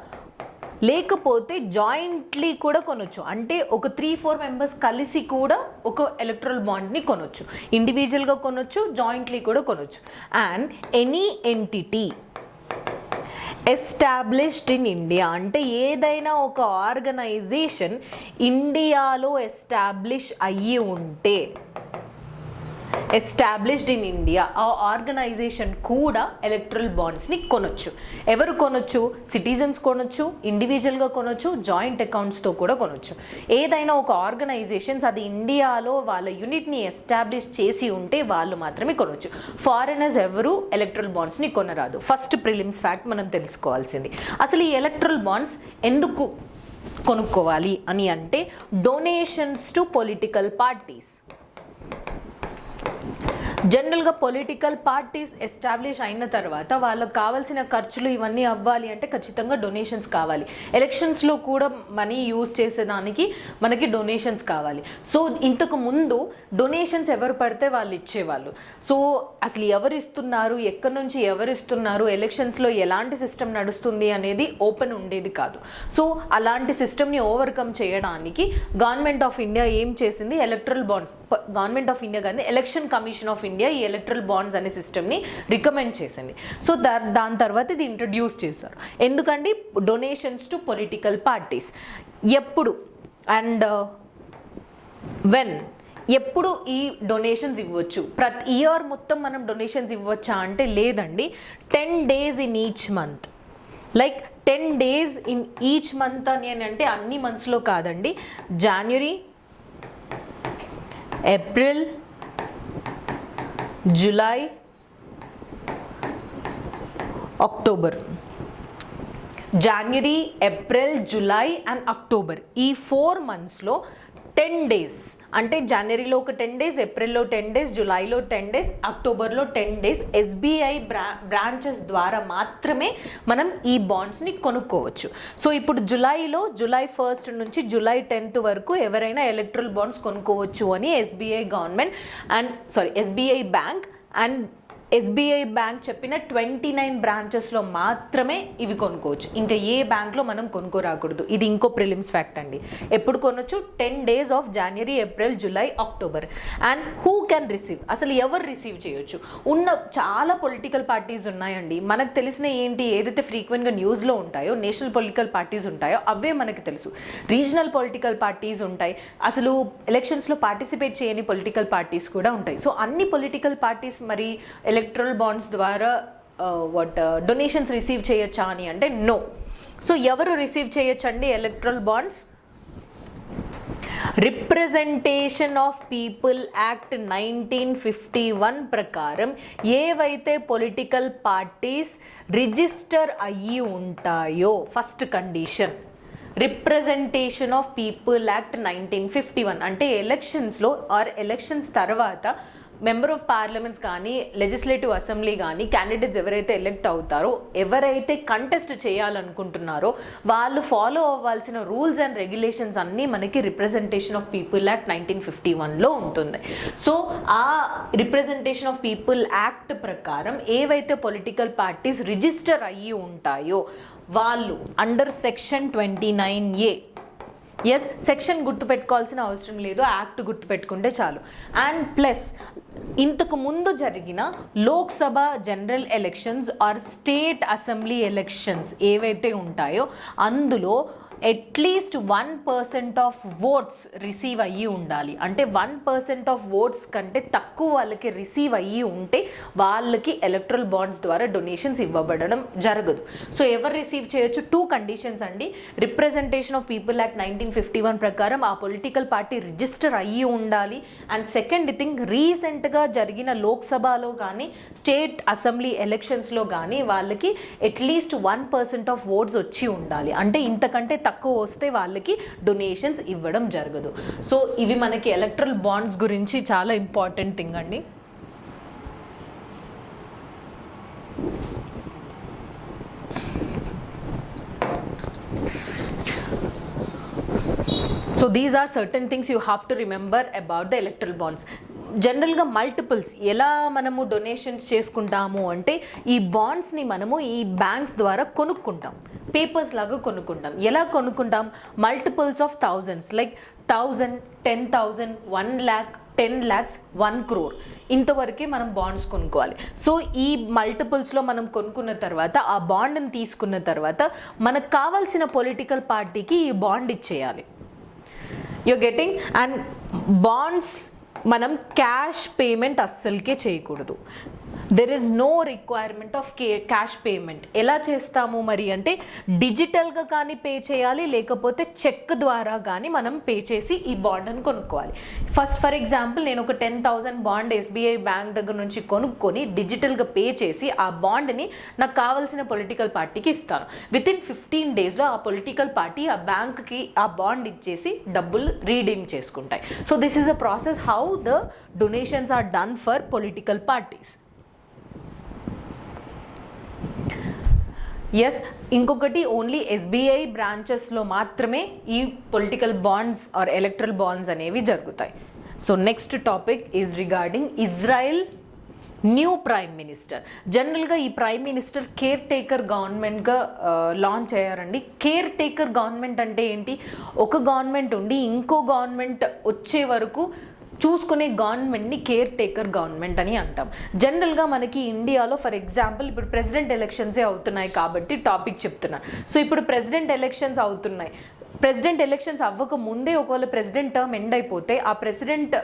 లేకపోతే జాయింట్లీ కూడా కొనొచ్చు. అంటే ఒక 3-4 మెంబర్స్ కలిసి కూడా ఒక ఎలక్ట్రల్ బాండ్ని కొనొచ్చు. ఇండివిజువల్గా కొనొచ్చు, జాయింట్లీ కూడా కొనొచ్చు. And any entity established in India, అంటే ఏదైనా ఒక ఆర్గనైజేషన్ ఇండియాలో ఎస్టాబ్లిష్ అయ్యి ఉంటే, ఎస్టాబ్లిష్డ్ ఇన్ ఇండియా, ఆ ఆర్గనైజేషన్ కూడా ఎలక్ట్రల్ బాండ్స్ని కొనొచ్చు. ఎవరు కొనొచ్చు? సిటిజన్స్ కొనొచ్చు, ఇండివిజువల్గా కొనొచ్చు, జాయింట్ అకౌంట్స్తో కూడా కొనొచ్చు. ఏదైనా ఒక ఆర్గనైజేషన్స్ అది ఇండియాలో వాళ్ళ యూనిట్ని ఎస్టాబ్లిష్ చేసి ఉంటే వాళ్ళు మాత్రమే కొనొచ్చు. ఫారినర్స్ ఎవరు ఎలక్ట్రల్ బాండ్స్ని కొనరాదు. ఫస్ట్ ప్రిలిమ్స్ ఫ్యాక్ట్ మనం తెలుసుకోవాల్సింది. అసలు ఈ ఎలక్ట్రల్ బాండ్స్ ఎందుకు కొనుక్కోవాలి అని అంటే, డొనేషన్స్ టు పొలిటికల్ పార్టీస్. జనరల్గా పొలిటికల్ పార్టీస్ ఎస్టాబ్లిష్ అయిన తర్వాత వాళ్ళకి కావాల్సిన ఖర్చులు ఇవన్నీ అవ్వాలి అంటే ఖచ్చితంగా డొనేషన్స్ కావాలి. ఎలక్షన్స్లో కూడా మనీ యూజ్ చేసేదానికి మనకి డొనేషన్స్ కావాలి. సో ఇంతకు ముందు డొనేషన్స్ ఎవరు పడితే వాళ్ళు ఇచ్చేవాళ్ళు. సో అసలు ఎవరు ఇస్తున్నారు, ఎక్కడి నుంచి ఎవరు ఇస్తున్నారు, ఎలక్షన్స్లో ఎలాంటి సిస్టమ్ నడుస్తుంది అనేది ఓపెన్ ఉండేది కాదు. సో అలాంటి సిస్టమ్ని ఓవర్కమ్ చేయడానికి గవర్నమెంట్ ఆఫ్ ఇండియా ఏం చేసింది, electoral bonds, government of India కానీ ఎలక్షన్ కమిషన్ ఆఫ్ ఇండియా ఈ ఎలక్ట్రల్ బాండ్స్ అనే సిస్టమ్ని రికమెండ్ చేసింది. సో దాని తర్వాత ఇది ఇంట్రడ్యూస్ చేశారు. ఎందుకంటే డొనేషన్స్ టు పొలిటికల్ పార్టీస్ ఎప్పుడు అండ్ వెన్, ఎప్పుడు ఈ డొనేషన్స్ ఇవ్వచ్చు, ప్రతి ఇయర్ మొత్తం మనం డొనేషన్స్ ఇవ్వచ్చా అంటే లేదండి. 10 days in each month, like 10 days in each month అని అంటే అన్ని మంత్స్లో కాదండి. జనవరి, ఏప్రిల్, జూలై, అక్టోబర్. జనవరి, ఏప్రిల్, జూలై అండ్ అక్టోబర్, ఈ 4 monthsలో 10 days అంటే జనవరిలో ఒక 10 days, ఏప్రిల్లో 10 days, జూలైలో 10 days, అక్టోబర్లో 10 days ఎస్బీఐ బ్రాంచెస్ ద్వారా మాత్రమే మనం ఈ బాండ్స్ని కొనుక్కోవచ్చు. సో ఇప్పుడు జూలై 1st నుంచి జూలై 10th వరకు ఎవరైనా ఎలక్ట్రల్ బాండ్స్ కొనుక్కోవచ్చు అని SBI bank and SBI bank చెప్పిన 29 బ్రాంచెస్లో మాత్రమే ఇవి కొనుక్కోవచ్చు. ఇంకా ఏ బ్యాంక్లో మనం కొనుక్కోరాకూడదు. ఇది ఇంకో ప్రిలిమ్స్ ఫ్యాక్ట్ అండి. ఎప్పుడు కొనొచ్చు? 10 days of January, April, July, October. And who can receive, అసలు ఎవరు రిసీవ్ చేయొచ్చు? చాలా పొలిటికల్ పార్టీస్ ఉన్నాయండి. మనకు తెలిసిన ఏదైతే ఫ్రీక్వెంట్గా న్యూస్లో ఉంటాయో, నేషనల్ పొలిటికల్ పార్టీస్ ఉంటాయో అవే మనకు తెలుసు. రీజనల్ పొలిటికల్ పార్టీస్ ఉంటాయి, అసలు ఎలక్షన్స్లో పార్టిసిపేట్ చేయని పొలిటికల్ పార్టీస్ కూడా ఉంటాయి. సో అన్ని పొలిటికల్ పార్టీస్ మరి ఎలక్ట్రల్ బాండ్స్ ద్వారా డొనేషన్స్ రిసీవ్ చేయొచ్చా అని అంటే నో. సో ఎవరు రిసీవ్ చేయొచ్చండి electoral bonds? Representation of people act 1951 ప్రకారం ఏవైతే పొలిటికల్ పార్టీస్ రిజిస్టర్ అయ్యి ఉంటాయో, first condition representation of people act 1951 అంటే ఎలక్షన్స్లో ఆర్ ఎలక్షన్స్ తర్వాత మెంబర్ ఆఫ్ పార్లమెంట్స్ కానీ, లెజిస్లేటివ్ అసెంబ్లీ కానీ క్యాండిడేట్స్ ఎవరైతే ఎలెక్ట్ అవుతారో, ఎవరైతే కంటెస్ట్ చేయాలనుకుంటున్నారో వాళ్ళు ఫాలో అవ్వాల్సిన రూల్స్ అండ్ రెగ్యులేషన్స్ అన్నీ మనకి రిప్రజెంటేషన్ ఆఫ్ పీపుల్ యాక్ట్ 1951లో ఉంటుంది. సో ఆ రిప్రజెంటేషన్ ఆఫ్ పీపుల్ యాక్ట్ ప్రకారం ఏవైతే పొలిటికల్ పార్టీస్ రిజిస్టర్ అయ్యి ఉంటాయో వాళ్ళు under section 29A, yes section గుర్తుపెట్టుకోవాల్సిన అవసరం లేదు, యాక్ట్ గుర్తుపెట్టుకుంటే చాలు. అండ్ ప్లస్ ఇంతకు ముందు జరిగిన Lok Sabha general elections or state assembly elections ఏవైతే ఉంటాయో అందులో అట్లీస్ట్ 1% ఆఫ్ ఓట్స్ రిసీవ్ అయ్యి ఉండాలి. అంటే 1% ఆఫ్ ఓట్స్ కంటే తక్కువ వాళ్ళకి రిసీవ్ అయ్యి ఉంటే వాళ్ళకి ఎలక్ట్రల్ బాండ్స్ ద్వారా డొనేషన్స్ ఇవ్వబడడం జరగదు. సో ఎవరు రిసీవ్ చేయొచ్చు? 2 కండిషన్స్ అండి. రిప్రజెంటేషన్ ఆఫ్ పీపుల్ యాక్ట్ 1951 ప్రకారం ఆ పొలిటికల్ పార్టీ రిజిస్టర్ అయ్యి ఉండాలి. అండ్ సెకండ్ థింగ్, రీసెంట్గా జరిగిన లోక్సభలో కానీ స్టేట్ అసెంబ్లీ ఎలక్షన్స్లో కానీ వాళ్ళకి అట్లీస్ట్ 1% ఆఫ్ ఓట్స్ వచ్చి ఉండాలి. అంటే ఇంతకంటే తక్కువ వస్తే వాళ్ళకి డొనేషన్స్ ఇవ్వడం జరగదు. సో ఇవి మనకి ఎలక్ట్రల్ బాండ్స్ గురించి చాలా ఇంపార్టెంట్ థింగ్ అండి. So these are certain things you have to remember about the electoral bonds. జనరల్గా మల్టిపుల్స్ ఎలా మనము డొనేషన్స్ చేసుకుంటాము అంటే ఈ బాండ్స్ని మనము ఈ బ్యాంక్స్ ద్వారా కొనుక్కుంటాం, పేపర్స్ లాగా కొనుక్కుంటాం. ఎలా కొనుక్కుంటాం? Multiples of thousands, like 1000, 10,000, 1 lakh, 10 lakhs, 1 crore ఇంతవరకే మనం బాండ్స్ కొనుక్కోవాలి. సో ఈ మల్టిపుల్స్లో మనం కొనుక్కున్న తర్వాత ఆ బాండ్ని తీసుకున్న తర్వాత మనకు కావాల్సిన పొలిటికల్ పార్టీకి ఈ బాండ్ ఇచ్చేయాలి. You getting? అండ్ బాండ్స్ మనం క్యాష్ పేమెంట్ అస్సలకే చేయకూడదు. There is no requirement of cash payment. ఎలా చేస్తాము మరి అంటే డిజిటల్గా కానీ పే చేయాలి, లేకపోతే చెక్ ద్వారా కానీ మనం పే చేసి ఈ బాండ్ని కొనుక్కోవాలి. ఫర్ ఎగ్జాంపుల్ నేను ఒక 10,000 బాండ్ ఎస్బీఐ బ్యాంక్ దగ్గర నుంచి కొనుక్కొని డిజిటల్గా పే చేసి ఆ బాండ్ని నాకు కావాల్సిన పొలిటికల్ పార్టీకి ఇస్తాను. వితిన్ 15 daysలో ఆ పొలిటికల్ పార్టీ ఆ బ్యాంక్కి ఆ బాండ్ ఇచ్చేసి డబ్బులు రీడీమ్ చేసుకుంటాయి. So this is a process how the donations are done for political parties. Yes, ఇంకొకటి ఓన్లీ ఎస్బీఐ బ్రాంచెస్లో మాత్రమే ఈ political bonds or electoral bonds అనేవి జరుగుతాయి. So next topic is regarding Israel new prime minister. జనరల్గా ఈ prime minister caretaker గవర్నమెంట్గా launch అయ్యారండి. కేర్ టేకర్ గవర్నమెంట్ అంటే ఏంటి? ఒక గవర్నమెంట్ ఉండి ఇంకో గవర్నమెంట్ వచ్చే వరకు చూసుకునే గవర్నమెంట్ని కేర్ టేకర్ గవర్నమెంట్ అని అంటాం. జనరల్గా మనకి ఇండియాలో ఫర్ ఎగ్జాంపుల్ ఇప్పుడు ప్రెసిడెంట్ ఎలక్షన్సే అవుతున్నాయి కాబట్టి టాపిక్ చెప్తున్నాను. సో ఇప్పుడు ప్రెసిడెంట్ ఎలక్షన్స్ అవుతున్నాయి. ప్రెసిడెంట్ ఎలక్షన్స్ అవ్వక ముందే ఒకవేళ ప్రెసిడెంట్ టర్మ్ ఎండ్ అయిపోతే ఆ ప్రెసిడెంట్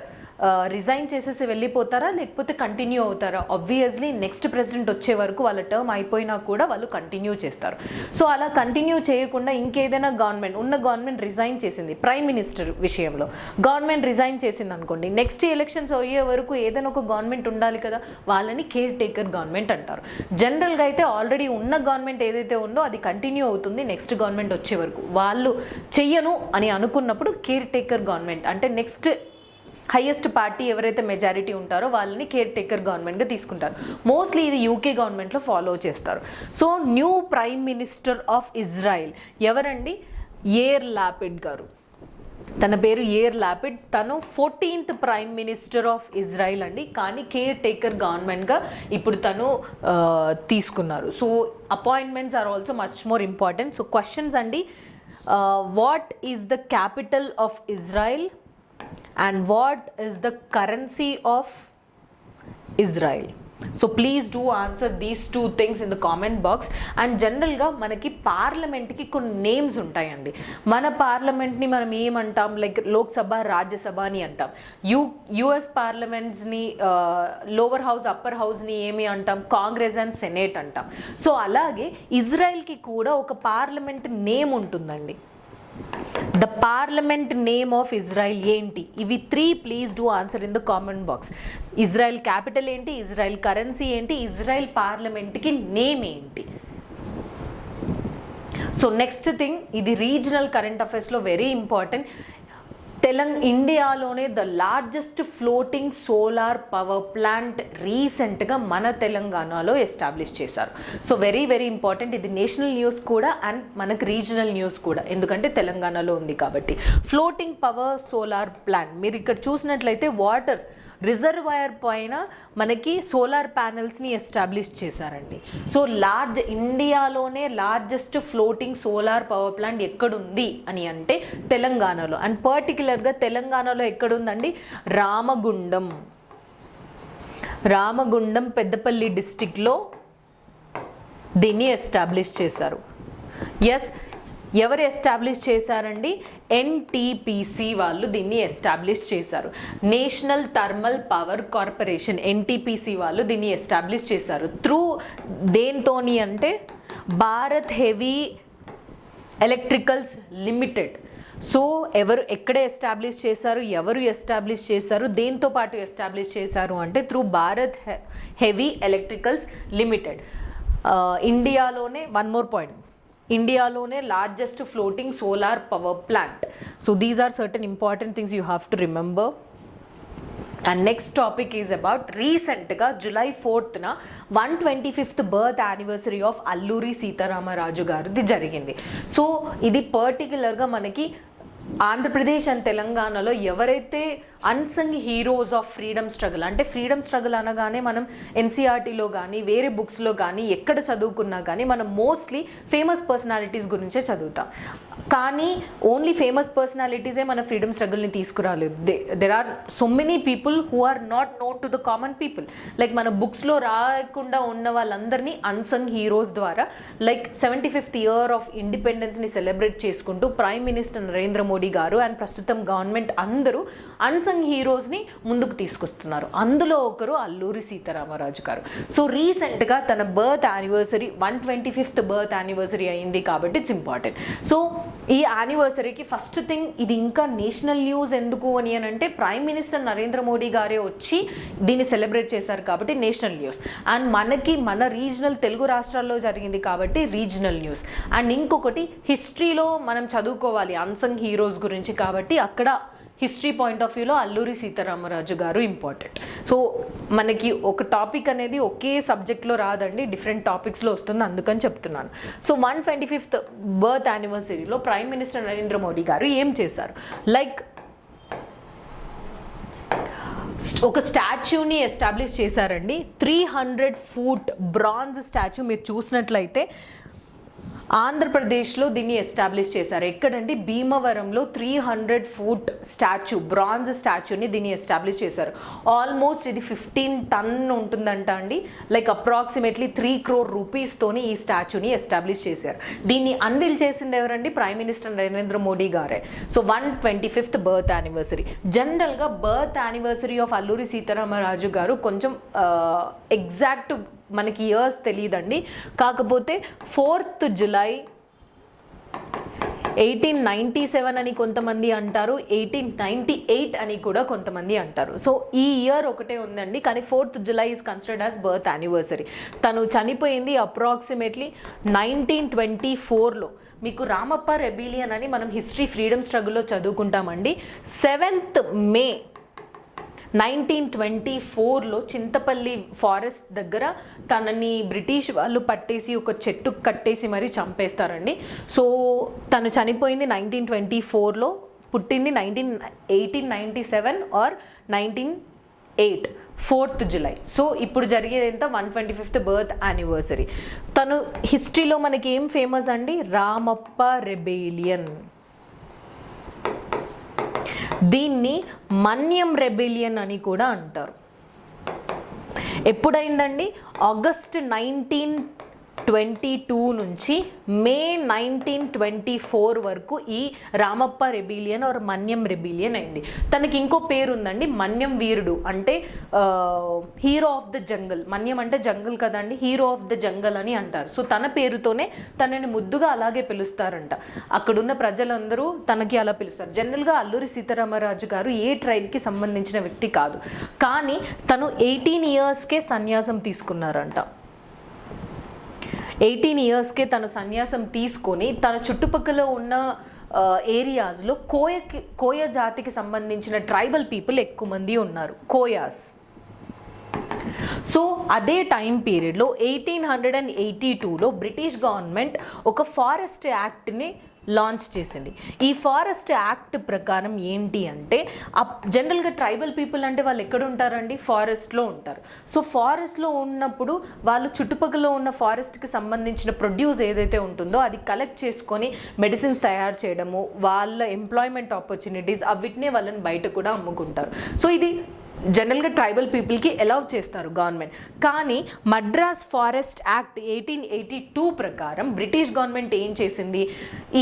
రిజైన్ చేసేసి వెళ్ళిపోతారా, లేకపోతే కంటిన్యూ అవుతారా? ఆబ్వియస్లీ నెక్స్ట్ ప్రెసిడెంట్ వచ్చే వరకు వాళ్ళ టర్మ్ అయిపోయినా కూడా వాళ్ళు కంటిన్యూ చేస్తారు. సో అలా కంటిన్యూ చేయకుండా ఇంకేదైనా గవర్నమెంట్ రిజైన్ చేసింది, ప్రైమ్ మినిస్టర్ విషయంలో గవర్నమెంట్ రిజైన్ చేసింది అనుకోండి, నెక్స్ట్ ఎలక్షన్స్ అయ్యే వరకు ఏదైనా ఒక గవర్నమెంట్ ఉండాలి కదా, వాళ్ళని కేర్ టేకర్ గవర్నమెంట్ అంటారు. జనరల్గా అయితే ఆల్రెడీ ఉన్న గవర్నమెంట్ ఏదైతే ఉందో అది కంటిన్యూ అవుతుంది నెక్స్ట్ గవర్నమెంట్ వచ్చే వరకు. వాళ్ళు చెయ్యను అని అనుకున్నప్పుడు కేర్ టేకర్ గవర్నమెంట్ అంటే నెక్స్ట్ హైయెస్ట్ పార్టీ ఎవరైతే మెజారిటీ ఉంటారో వాళ్ళని కేర్ టేకర్ గవర్నమెంట్గా తీసుకుంటారు. మోస్ట్లీ ఇది యూకే గవర్నమెంట్లో ఫాలో చేస్తారు. So new prime minister of Israel ఎవరండి? యెయిర్ లాపిడ్ గారు. తన పేరు యెయిర్ లాపిడ్. తను 14th prime minister of Israel అండి. కానీ కేర్ టేకర్ గవర్నమెంట్గా ఇప్పుడు తను తీసుకున్నారు. So appointments are also much more important. So questions అండి, what is the capital of Israel and what is the currency of Israel? So please do answer these two things in the comment box. And జనరల్గా మనకి పార్లమెంట్కి కొన్ని names ఉంటాయండి. మన పార్లమెంట్ని మనం ఏమంటాం? Like Lok Sabha, Rajya Sabha అని అంటాం. యుఎస్ పార్లమెంట్స్ని లోవర్ హౌస్, అప్పర్ హౌస్ని ఏమి అంటాం? కాంగ్రెస్ అండ్ సెనేట్ అంటాం. సో అలాగే ఇజ్రాయెల్కి కూడా ఒక పార్లమెంట్ నేమ్ ఉంటుందండి. The parliament name of Israel ఏంటి? ఇవి 3 please do answer in the comment box. Israel capital ఏంటి? ఇజ్రాయిల్ కరెన్సీ ఏంటి? ఇజ్రాయిల్ పార్లమెంట్కి నేమ్ ఏంటి? సో నెక్స్ట్ థింగ్, ఇది రీజనల్ కరెంట్ అఫైర్స్లో వెరీ ఇంపార్టెంట్. ఇండియాలోనే the largest floating solar power plant రీసెంట్గా మన తెలంగాణలో ఎస్టాబ్లిష్ చేశారు. So very very important. ఇది నేషనల్ న్యూస్ కూడా అండ్ మనకు రీజనల్ న్యూస్ కూడా, ఎందుకంటే తెలంగాణలో ఉంది కాబట్టి. ఫ్లోటింగ్ పవర్ సోలార్ ప్లాంట్ మీరు ఇక్కడ చూసినట్లయితే వాటర్ రిజర్వాయర్ పైన మనకి సోలార్ ప్యానెల్స్ని ఎస్టాబ్లిష్ చేశారండి. సో ఇండియాలోనే largest floating solar power plant ఎక్కడుంది అని అంటే తెలంగాణలో. అండ్ పర్టికులర్గా తెలంగాణలో ఎక్కడుందండి? రామగుండం పెద్దపల్లి డిస్టిక్లో దీన్ని ఎస్టాబ్లిష్ చేశారు. ఎస్, ఎవరు ఎస్టాబ్లిష్ చేశారండి? ఎన్టీపీసీ వాళ్ళు దీన్ని ఎస్టాబ్లిష్ చేశారు. National thermal power corporation NTPC వాళ్ళు దీన్ని ఎస్టాబ్లిష్ చేశారు. త్రూ దేంతోని అంటే Bharat heavy electricals limited. So ఎక్కడ ఎస్టాబ్లిష్ చేశారు, ఎవరు ఎస్టాబ్లిష్ చేశారు, దేంతో పాటు ఎస్టాబ్లిష్ చేశారు అంటే through Bharat heavy electricals limited. ఇండియాలోనే వన్ మోర్ పాయింట్, ఇండియాలోనే largest floating solar power plant. So these are certain important things you have to remember. And next topic is about రీసెంట్గా July 4th 125th birth anniversary of Alluri Sitaramaraju గారిది జరిగింది. So ఇది పర్టికులర్గా మనకి Andhra Pradesh and తెలంగాణలో ఎవరైతే unsung heroes of freedom struggle, అంటే freedom struggle అనగానే మనం ఎన్సీఆర్టీలో కానీ వేరే బుక్స్లో కానీ ఎక్కడ చదువుకున్నా కానీ మనం మోస్ట్లీ ఫేమస్ పర్సనాలిటీస్ గురించే చదువుతాం. కానీ ఓన్లీ ఫేమస్ పర్సనాలిటీసే మన ఫ్రీడమ్ స్ట్రగుల్ని తీసుకురాలేదు. There are so many people who are not known to the common people. Like మన బుక్స్లో రాకుండా ఉన్న వాళ్ళందరినీ అన్సంగ్ హీరోస్ ద్వారా లైక్ 75th year ఆఫ్ ఇండిపెండెన్స్ని సెలబ్రేట్ చేసుకుంటూ ప్రైమ్ మినిస్టర్ నరేంద్ర మోడీ గారు అండ్ ప్రస్తుతం గవర్నమెంట్ అందరూ అన్సంగ్ హీరోస్ని ముందుకు తీసుకొస్తున్నారు. అందులో ఒకరు అల్లూరి సీతారామరాజు గారు. సో రీసెంట్గా తన birth anniversary 125th birth anniversary అయింది కాబట్టి ఇట్స్ ఇంపార్టెంట్. సో ఈ యానివర్సరీకి ఫస్ట్ థింగ్ ఇది ఇంకా నేషనల్ న్యూస్ ఎందుకు అని అంటే ప్రైమ్ మినిస్టర్ నరేంద్ర మోడీ గారే వచ్చి దీన్ని సెలబ్రేట్ చేశారు కాబట్టి నేషనల్ న్యూస్. అండ్ మన రీజనల్ తెలుగు రాష్ట్రాల్లో జరిగింది కాబట్టి రీజనల్ న్యూస్. అండ్ ఇంకొకటి హిస్టరీలో మనం చదువుకోవాలి అన్సంగ్ హీరోస్ గురించి కాబట్టి అక్కడ హిస్టరీ పాయింట్ ఆఫ్ వ్యూలో అల్లూరి సీతారామరాజు గారు ఇంపార్టెంట్. సో మనకి ఒక టాపిక్ అనేది ఒకే సబ్జెక్ట్లో రాదండి, డిఫరెంట్ టాపిక్స్లో వస్తుంది, అందుకని చెప్తున్నాను. సో 125th బర్త్ యానివర్సరీలో ప్రైమ్ మినిస్టర్ నరేంద్ర మోడీ గారు ఏం చేశారు, లైక్ ఒక స్టాచ్యూని ఎస్టాబ్లిష్ చేశారండి. 300 feet బ్రాంజ్ స్టాచ్యూ. మీరు చూసినట్లయితే ఆంధ్రప్రదేశ్లో దీన్ని ఎస్టాబ్లిష్ చేశారు. ఎక్కడంటే భీమవరంలో 300 feet స్టాచ్యూ, బ్రాంజ్ స్టాచ్యూని దీన్ని ఎస్టాబ్లిష్ చేశారు. ఆల్మోస్ట్ ఇది 15 tons ఉంటుందంట అండి. లైక్ అప్రాక్సిమేట్లీ 3 crore రూపీస్తోని ఈ స్టాచ్యూని ఎస్టాబ్లిష్ చేశారు. దీన్ని అన్వీల్ చేసింది ఎవరండి, ప్రైమ్ మినిస్టర్ నరేంద్ర మోడీ గారే. So 125th birth anniversary. జనరల్గా birth anniversary of Alluri Sitaramaraju గారు కొంచెం ఎగ్జాక్ట్ మనకి ఇయర్స్ తెలియదండి, కాకపోతే 4th July 1897 అని కొంతమంది అంటారు, 1898 అని కూడా కొంతమంది అంటారు. సో ఈ ఇయర్ ఒకటే ఉందండి, కానీ 4th July is considered as birth anniversary. తను చనిపోయింది అప్రాక్సిమేట్లీ 1924లో. మీకు రామప్ప రెబిలియన్ అని మనం హిస్టరీ ఫ్రీడమ్ స్ట్రగుల్లో చదువుకుంటామండి. 7th May 1924లో చింతపల్లి ఫారెస్ట్ దగ్గర తనని బ్రిటిష్ వాళ్ళు పట్టేసి ఒక చెట్టు కట్టేసి మరీ చంపేస్తారండి. సో తను చనిపోయింది 1924లో, పుట్టింది 1897 ఆర్ 1908 4th July. సో ఇప్పుడు జరిగేది ఎంత 125th బర్త్ యానివర్సరీ. తను హిస్టరీలో మనకి ఏం ఫేమస్ అండి, రామప్ప రెబేలియన్. దీన్ని మన్యం రెబెలియన్ అని కూడా అంటారు. ఎప్పుడైందండి, ఆగస్ట్ 1922 నుంచి మే 1924 వరకు ఈ Ramappa rebellion or Manyam rebellion అయింది. తనకి ఇంకో పేరు ఉందండి, మన్యం వీరుడు, అంటే hero of the jungle. Manyam అంటే జంగల్ కదండి, హీరో ఆఫ్ ద జంగల్ అని అంటారు. సో తన పేరుతోనే తనని ముద్దుగా అలాగే పిలుస్తారంట. అక్కడున్న ప్రజలందరూ తనకి అలా పిలుస్తారు. జనరల్గా అల్లూరి సీతారామరాజు గారు ఏ ట్రైబ్కి సంబంధించిన వ్యక్తి కాదు, కానీ తను 18 yearsకే సన్యాసం తీసుకున్నారంట. 18 yearsకే తను సన్యాసం తీసుకొని తన చుట్టుపక్కల ఉన్న ఏరియాస్లో కోయ జాతికి సంబంధించిన ట్రైబల్ పీపుల్ ఎక్కువ మంది ఉన్నారు, కోయాస్. సో అదే టైం పీరియడ్లో 1882లో బ్రిటిష్ గవర్నమెంట్ ఒక ఫారెస్ట్ యాక్ట్ని లాంచ్ చేసింది. ఈ ఫారెస్ట్ యాక్ట్ ప్రకారం ఏంటి అంటే, జనరల్గా ట్రైబల్ పీపుల్ అంటే వాళ్ళు ఎక్కడ ఉంటారండి, ఫారెస్ట్లో ఉంటారు. సో ఫారెస్ట్లో ఉన్నప్పుడు వాళ్ళు చుట్టుపక్కల ఉన్న ఫారెస్ట్కి సంబంధించిన ప్రొడ్యూస్ ఏదైతే ఉంటుందో అది కలెక్ట్ చేసుకొని మెడిసిన్స్ తయారు చేయడము, వాళ్ళ ఎంప్లాయ్మెంట్ ఆపర్చునిటీస్ అవిటినే వాళ్ళని బయట కూడా అమ్ముకుంటారు. సో ఇది జనరల్గా ట్రైబల్ పీపుల్కి అలౌ చేస్తారు గవర్నమెంట్. కానీ మద్రాస్ ఫారెస్ట్ యాక్ట్ 1882 ప్రకారం బ్రిటిష్ గవర్నమెంట్ ఏం చేసింది,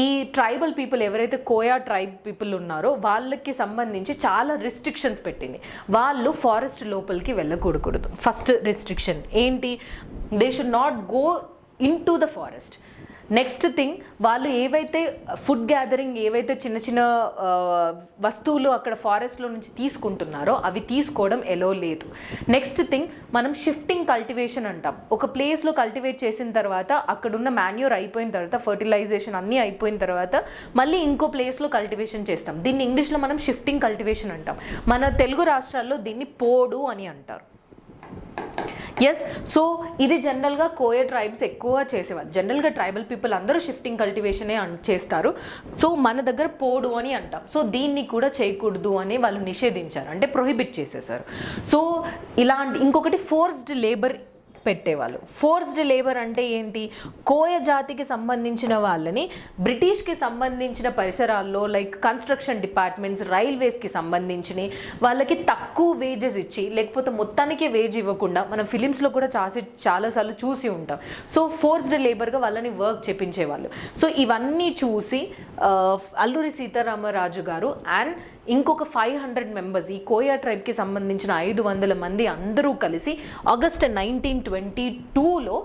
ఈ ట్రైబల్ పీపుల్ ఎవరైతే కోయా ట్రైబ్ పీపుల్ ఉన్నారో వాళ్ళకి సంబంధించి చాలా రిస్ట్రిక్షన్స్ పెట్టింది. వాళ్ళు ఫారెస్ట్ లోపలికి వెళ్ళకూడదు. ఫస్ట్ రిస్ట్రిక్షన్ ఏంటి, they should not go in to the forest. Next thing, వాళ్ళు ఏవైతే ఫుడ్ గ్యాదరింగ్, ఏవైతే చిన్న చిన్న వస్తువులు అక్కడ ఫారెస్ట్లో నుంచి తీసుకుంటున్నారో అవి తీసుకోవడం ఎలో లేదు. నెక్స్ట్ థింగ్, మనం షిఫ్టింగ్ కల్టివేషన్ అంటాం. ఒక ప్లేస్లో కల్టివేట్ చేసిన తర్వాత అక్కడున్న మాన్యూర్ అయిపోయిన తర్వాత, ఫర్టిలైజేషన్ అన్నీ అయిపోయిన తర్వాత మళ్ళీ ఇంకో ప్లేస్లో కల్టివేషన్ చేస్తాం. దీన్ని ఇంగ్లీష్లో మనం షిఫ్టింగ్ కల్టివేషన్ అంటాం. మన తెలుగు రాష్ట్రాల్లో దీన్ని పోడు అని అంటారు. ఎస్, సో ఇది జనరల్గా కోయ ట్రైబ్స్ ఎక్కువ చేసేవాళ్ళు. జనరల్గా ట్రైబల్ పీపుల్ అందరూ షిఫ్టింగ్ కల్టివేషనే చేస్తారు. సో మన దగ్గర పోడు అని అంటాం. సో దీన్ని కూడా చేయకూడదు అని వాళ్ళు నిషేధించారు, అంటే ప్రొహిబిట్ చేసేసారు. సో ఇలాంటి ఇంకొకటి ఫోర్స్డ్ లేబర్ పెట్టేవాళ్ళు. ఫోర్స్డ్ లేబర్ అంటే ఏంటి, కోయ జాతికి సంబంధించిన వాళ్ళని బ్రిటిష్కి సంబంధించిన పరిసరాల్లో లైక్ కన్స్ట్రక్షన్ డిపార్ట్మెంట్స్, రైల్వేస్కి సంబంధించిన వాళ్ళకి తక్కువ వేజెస్ ఇచ్చి, లేకపోతే మొత్తానికే వేజ్ ఇవ్వకుండా మనం ఫిలిమ్స్లో కూడా చాలాసార్లు చూసి ఉంటాం. సో ఫోర్స్డ్ లేబర్గా వాళ్ళని వర్క్ చేపించేవాళ్ళు. సో ఇవన్నీ చూసి అల్లూరి సీతారామరాజు గారు అండ్ ఇంకొక 500 మెంబర్స్, ఈ కోయా ట్రైబ్కి సంబంధించిన 500 మంది అందరూ కలిసి ఆగస్ట్ 1922లో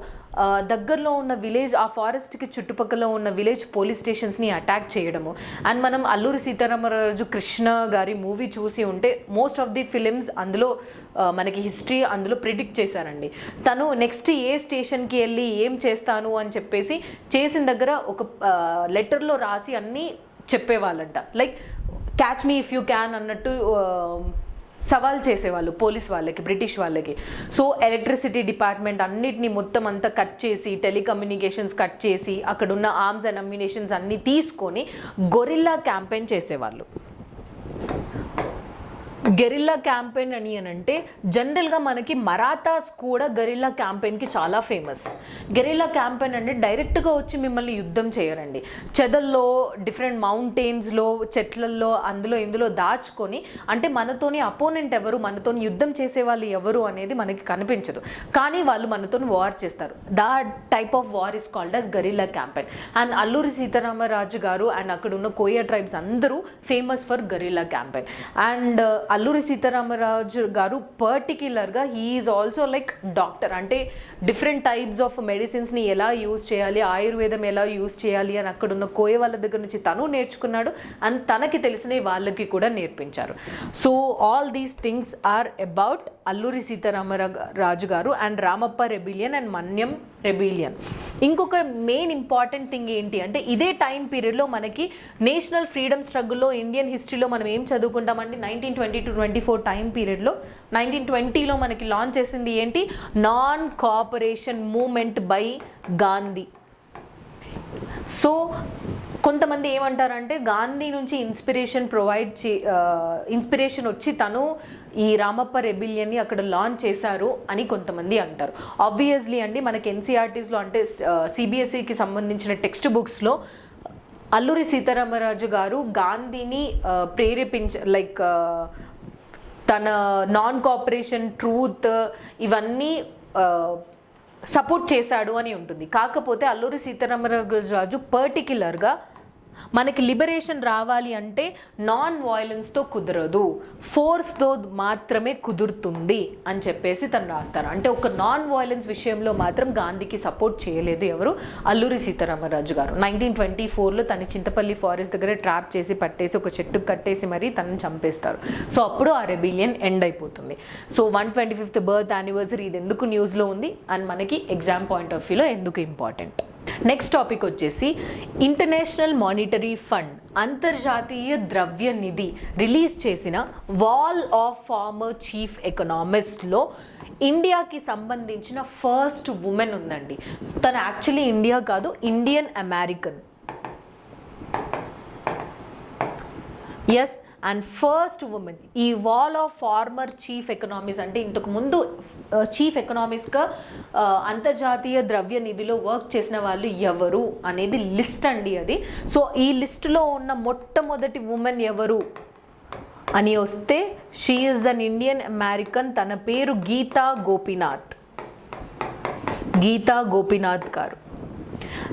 దగ్గరలో ఉన్న విలేజ్, ఆ ఫారెస్ట్కి చుట్టుపక్కల ఉన్న విలేజ్ పోలీస్ స్టేషన్స్ని అటాక్ చేయడము. అండ్ మనం అల్లూరి సీతారామరాజు కృష్ణ గారి మూవీ చూసి ఉంటే మోస్ట్ ఆఫ్ ది ఫిలిమ్స్ అందులో మనకి హిస్టరీ అందులో ప్రిడిక్ట్ చేశారండి. తను నెక్స్ట్ ఏ స్టేషన్కి వెళ్ళి ఏం చేస్తాను అని చెప్పేసి చేసిన దగ్గర ఒక లెటర్లో రాసి అన్నీ చెప్పేవాళ్ళంట. Like catch me if you can అన్నట్టు సవాల్ చేసేవాళ్ళు పోలీస్ వాళ్ళకి, బ్రిటిష్ వాళ్ళకి. సో ఎలక్ట్రిసిటీ డిపార్ట్మెంట్ అన్నిటిని మొత్తం అంతా కట్ చేసి, టెలికమ్యూనికేషన్స్ కట్ చేసి, అక్కడున్న ఆర్మ్స్ అండ్ అమ్యునేషన్స్ అన్నీ తీసుకొని గొరిల్లా క్యాంపెయిన్ చేసేవాళ్ళు. గెరిల్లా క్యాంపెయిన్ అని అంటే జనరల్గా మనకి మరాఠాస్ కూడా గెరిల్లా క్యాంపెయిన్కి చాలా ఫేమస్. గెరిల్లా క్యాంపెయిన్ అంటే డైరెక్ట్గా వచ్చి మిమ్మల్ని యుద్ధం చేయరండి. చెదల్లో, డిఫరెంట్ మౌంటైన్స్లో, చెట్లల్లో, అందులో ఇందులో దాచుకొని, అంటే మనతోని అపోనెంట్ ఎవరు, మనతోని యుద్ధం చేసే వాళ్ళు ఎవరు అనేది మనకి కనిపించదు, కానీ వాళ్ళు మనతో వార్ చేస్తారు. The type of war is called as guerrilla campaign. And Alluri Sitaramaraju గారు అండ్ అక్కడ ఉన్న కోయా ట్రైబ్స్ అందరూ famous for guerrilla campaign. And Alluri Sitaramaraju గారు పర్టిక్యులర్గా he is also like doctor. అంటే డిఫరెంట్ టైప్స్ ఆఫ్ మెడిసిన్స్ని ఎలా యూజ్ చేయాలి, ఆయుర్వేదం ఎలా యూజ్ చేయాలి అని అక్కడున్న కోయ వాళ్ళ దగ్గర నుంచి తను నేర్చుకున్నాడు. అండ్ తనకి తెలిసిన వాళ్ళకి కూడా నేర్పించారు. So all these things are about Alluri Sitaramaraju గారు and Ramappa rebellion and Manyam rebellion. ఇంకొక మెయిన్ ఇంపార్టెంట్ థింగ్ ఏంటి అంటే ఇదే టైం పీరియడ్లో మనకి నేషనల్ ఫ్రీడమ్ స్ట్రగుల్లో ఇండియన్ హిస్టరీలో మనం ఏం చదువుకుంటామంటే 1920-24 టైం పీరియడ్లో 1920లో మనకి లాంచ్ చేసింది ఏంటి, non cooperation moment by Gandhi. So కొంతమంది ఏమంటారంటే గాంధీ నుంచి ఇన్స్పిరేషన్ వచ్చి తను ఈ రామప్ప రెబిలియన్ని అక్కడ లాంచ్ చేశారు అని కొంతమంది అంటారు. ఆబ్వియస్లీ అండి మనకి ఎన్సీఆర్టీస్లో అంటే సిబిఎస్ఈకి సంబంధించిన టెక్స్ట్ బుక్స్లో అల్లూరి సీతారామరాజు గారు గాంధీని లైక్ తన నాన్ కోఆపరేషన్, ట్రూత్ ఇవన్నీ సపోర్ట్ చేశాడు అని ఉంటుంది. కాకపోతే అల్లూరి సీతారామరాజు పర్టిక్యులర్గా మనకి లిబరేషన్ రావాలి అంటే నాన్ వాయిలెన్స్తో కుదరదు, ఫోర్స్తో మాత్రమే కుదురుతుంది అని చెప్పేసి తను రాస్తారు. అంటే ఒక నాన్ వాయిలెన్స్ విషయంలో మాత్రం గాంధీకి సపోర్ట్ చేయలేదు ఎవరు, అల్లూరి సీతారామరాజు గారు. 1924లో తన చింతపల్లి ఫారెస్ట్ దగ్గర ట్రాప్ చేసి పట్టేసి ఒక చెట్టుకు కట్టేసి మరీ తనని చంపేస్తారు. సో అప్పుడు ఆ రెబిలియన్ ఎండ్ అయిపోతుంది. సో 125th బర్త్ యానివర్సరీ ఇది ఎందుకు న్యూస్లో ఉంది అండ్ మనకి ఎగ్జామ్ పాయింట్ ఆఫ్ వ్యూలో ఎందుకు ఇంపార్టెంట్. నెక్స్ట్ టాపిక్ వచ్చేసి ఇంటర్నేషనల్ మానిటరీ ఫండ్ అంతర్జాతీయ ద్రవ్య నిధి రిలీజ్ చేసిన వాల్ ఆఫ్ ఫార్మర్ చీఫ్ ఎకనామిస్ట్లో ఇండియాకి సంబంధించిన ఫస్ట్ ఉమెన్ ఉందండి. తను యాక్చువల్లీ ఇండియా కాదు, Indian American. Yes, and first women. ఈ wall of former chief economist అంటే ఇంతకు ముందు చీఫ్ ఎకనామిస్ట్గా అంతర్జాతీయ ద్రవ్య నిధిలో వర్క్ చేసిన వాళ్ళు ఎవరు అనేది లిస్ట్ అండి అది. సో ఈ లిస్టులో ఉన్న మొట్టమొదటి ఉమెన్ ఎవరు అని వస్తే she is an Indian American. తన పేరు గీతా గోపీనాథ్ గారు.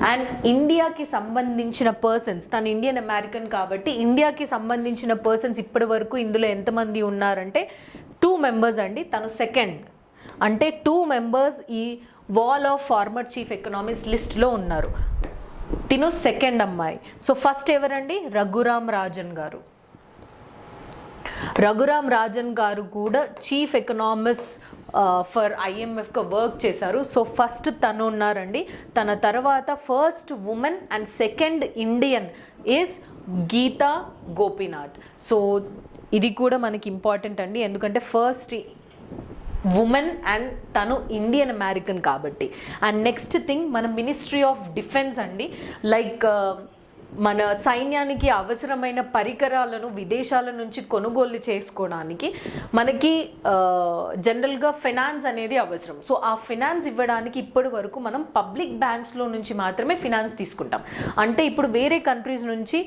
అండ్ ఇండియాకి సంబంధించిన పర్సన్స్, తను ఇండియన్ అమెరికన్ కాబట్టి ఇండియాకి సంబంధించిన పర్సన్స్ ఇప్పటి వరకు ఇందులో ఎంతమంది ఉన్నారంటే 2 మెంబర్స్ అండి. తను సెకండ్, అంటే 2 మెంబర్స్ ఈ wall of former chief economist లిస్ట్లో ఉన్నారు. తిను సెకండ్ అమ్మాయి. సో ఫస్ట్ ఎవరండి, రఘురామ్ రాజన్ గారు. రఘురామ్ రాజన్ గారు కూడా చీఫ్ ఎకనామిస్ట్ ఫర్ IMFగా వర్క్ చేశారు. సో ఫస్ట్ తను ఉన్నారండి. తన తర్వాత first woman and second Indian is Geeta Gopinath. So ఇది కూడా మనకి ఇంపార్టెంట్ అండి, ఎందుకంటే ఫస్ట్ ఉమెన్ అండ్ తను ఇండియన్ అమెరికన్ కాబట్టి. అండ్ నెక్స్ట్ థింగ్ మన మినిస్ట్రీ ఆఫ్ డిఫెన్స్ అండి. లైక్ మన సైన్యానికి అవసరమైన పరికరాలను విదేశాల నుంచి కొనుగోలు చేసుకోవడానికి మనకి జనరల్గా ఫినాన్స్ అనేది అవసరం. సో ఆ ఫినాన్స్ ఇవ్వడానికి ఇప్పటి వరకు మనం పబ్లిక్ బ్యాంక్స్లో నుంచి మాత్రమే ఫినాన్స్ తీసుకుంటాం. అంటే ఇప్పుడు వేరే కంట్రీస్ నుంచి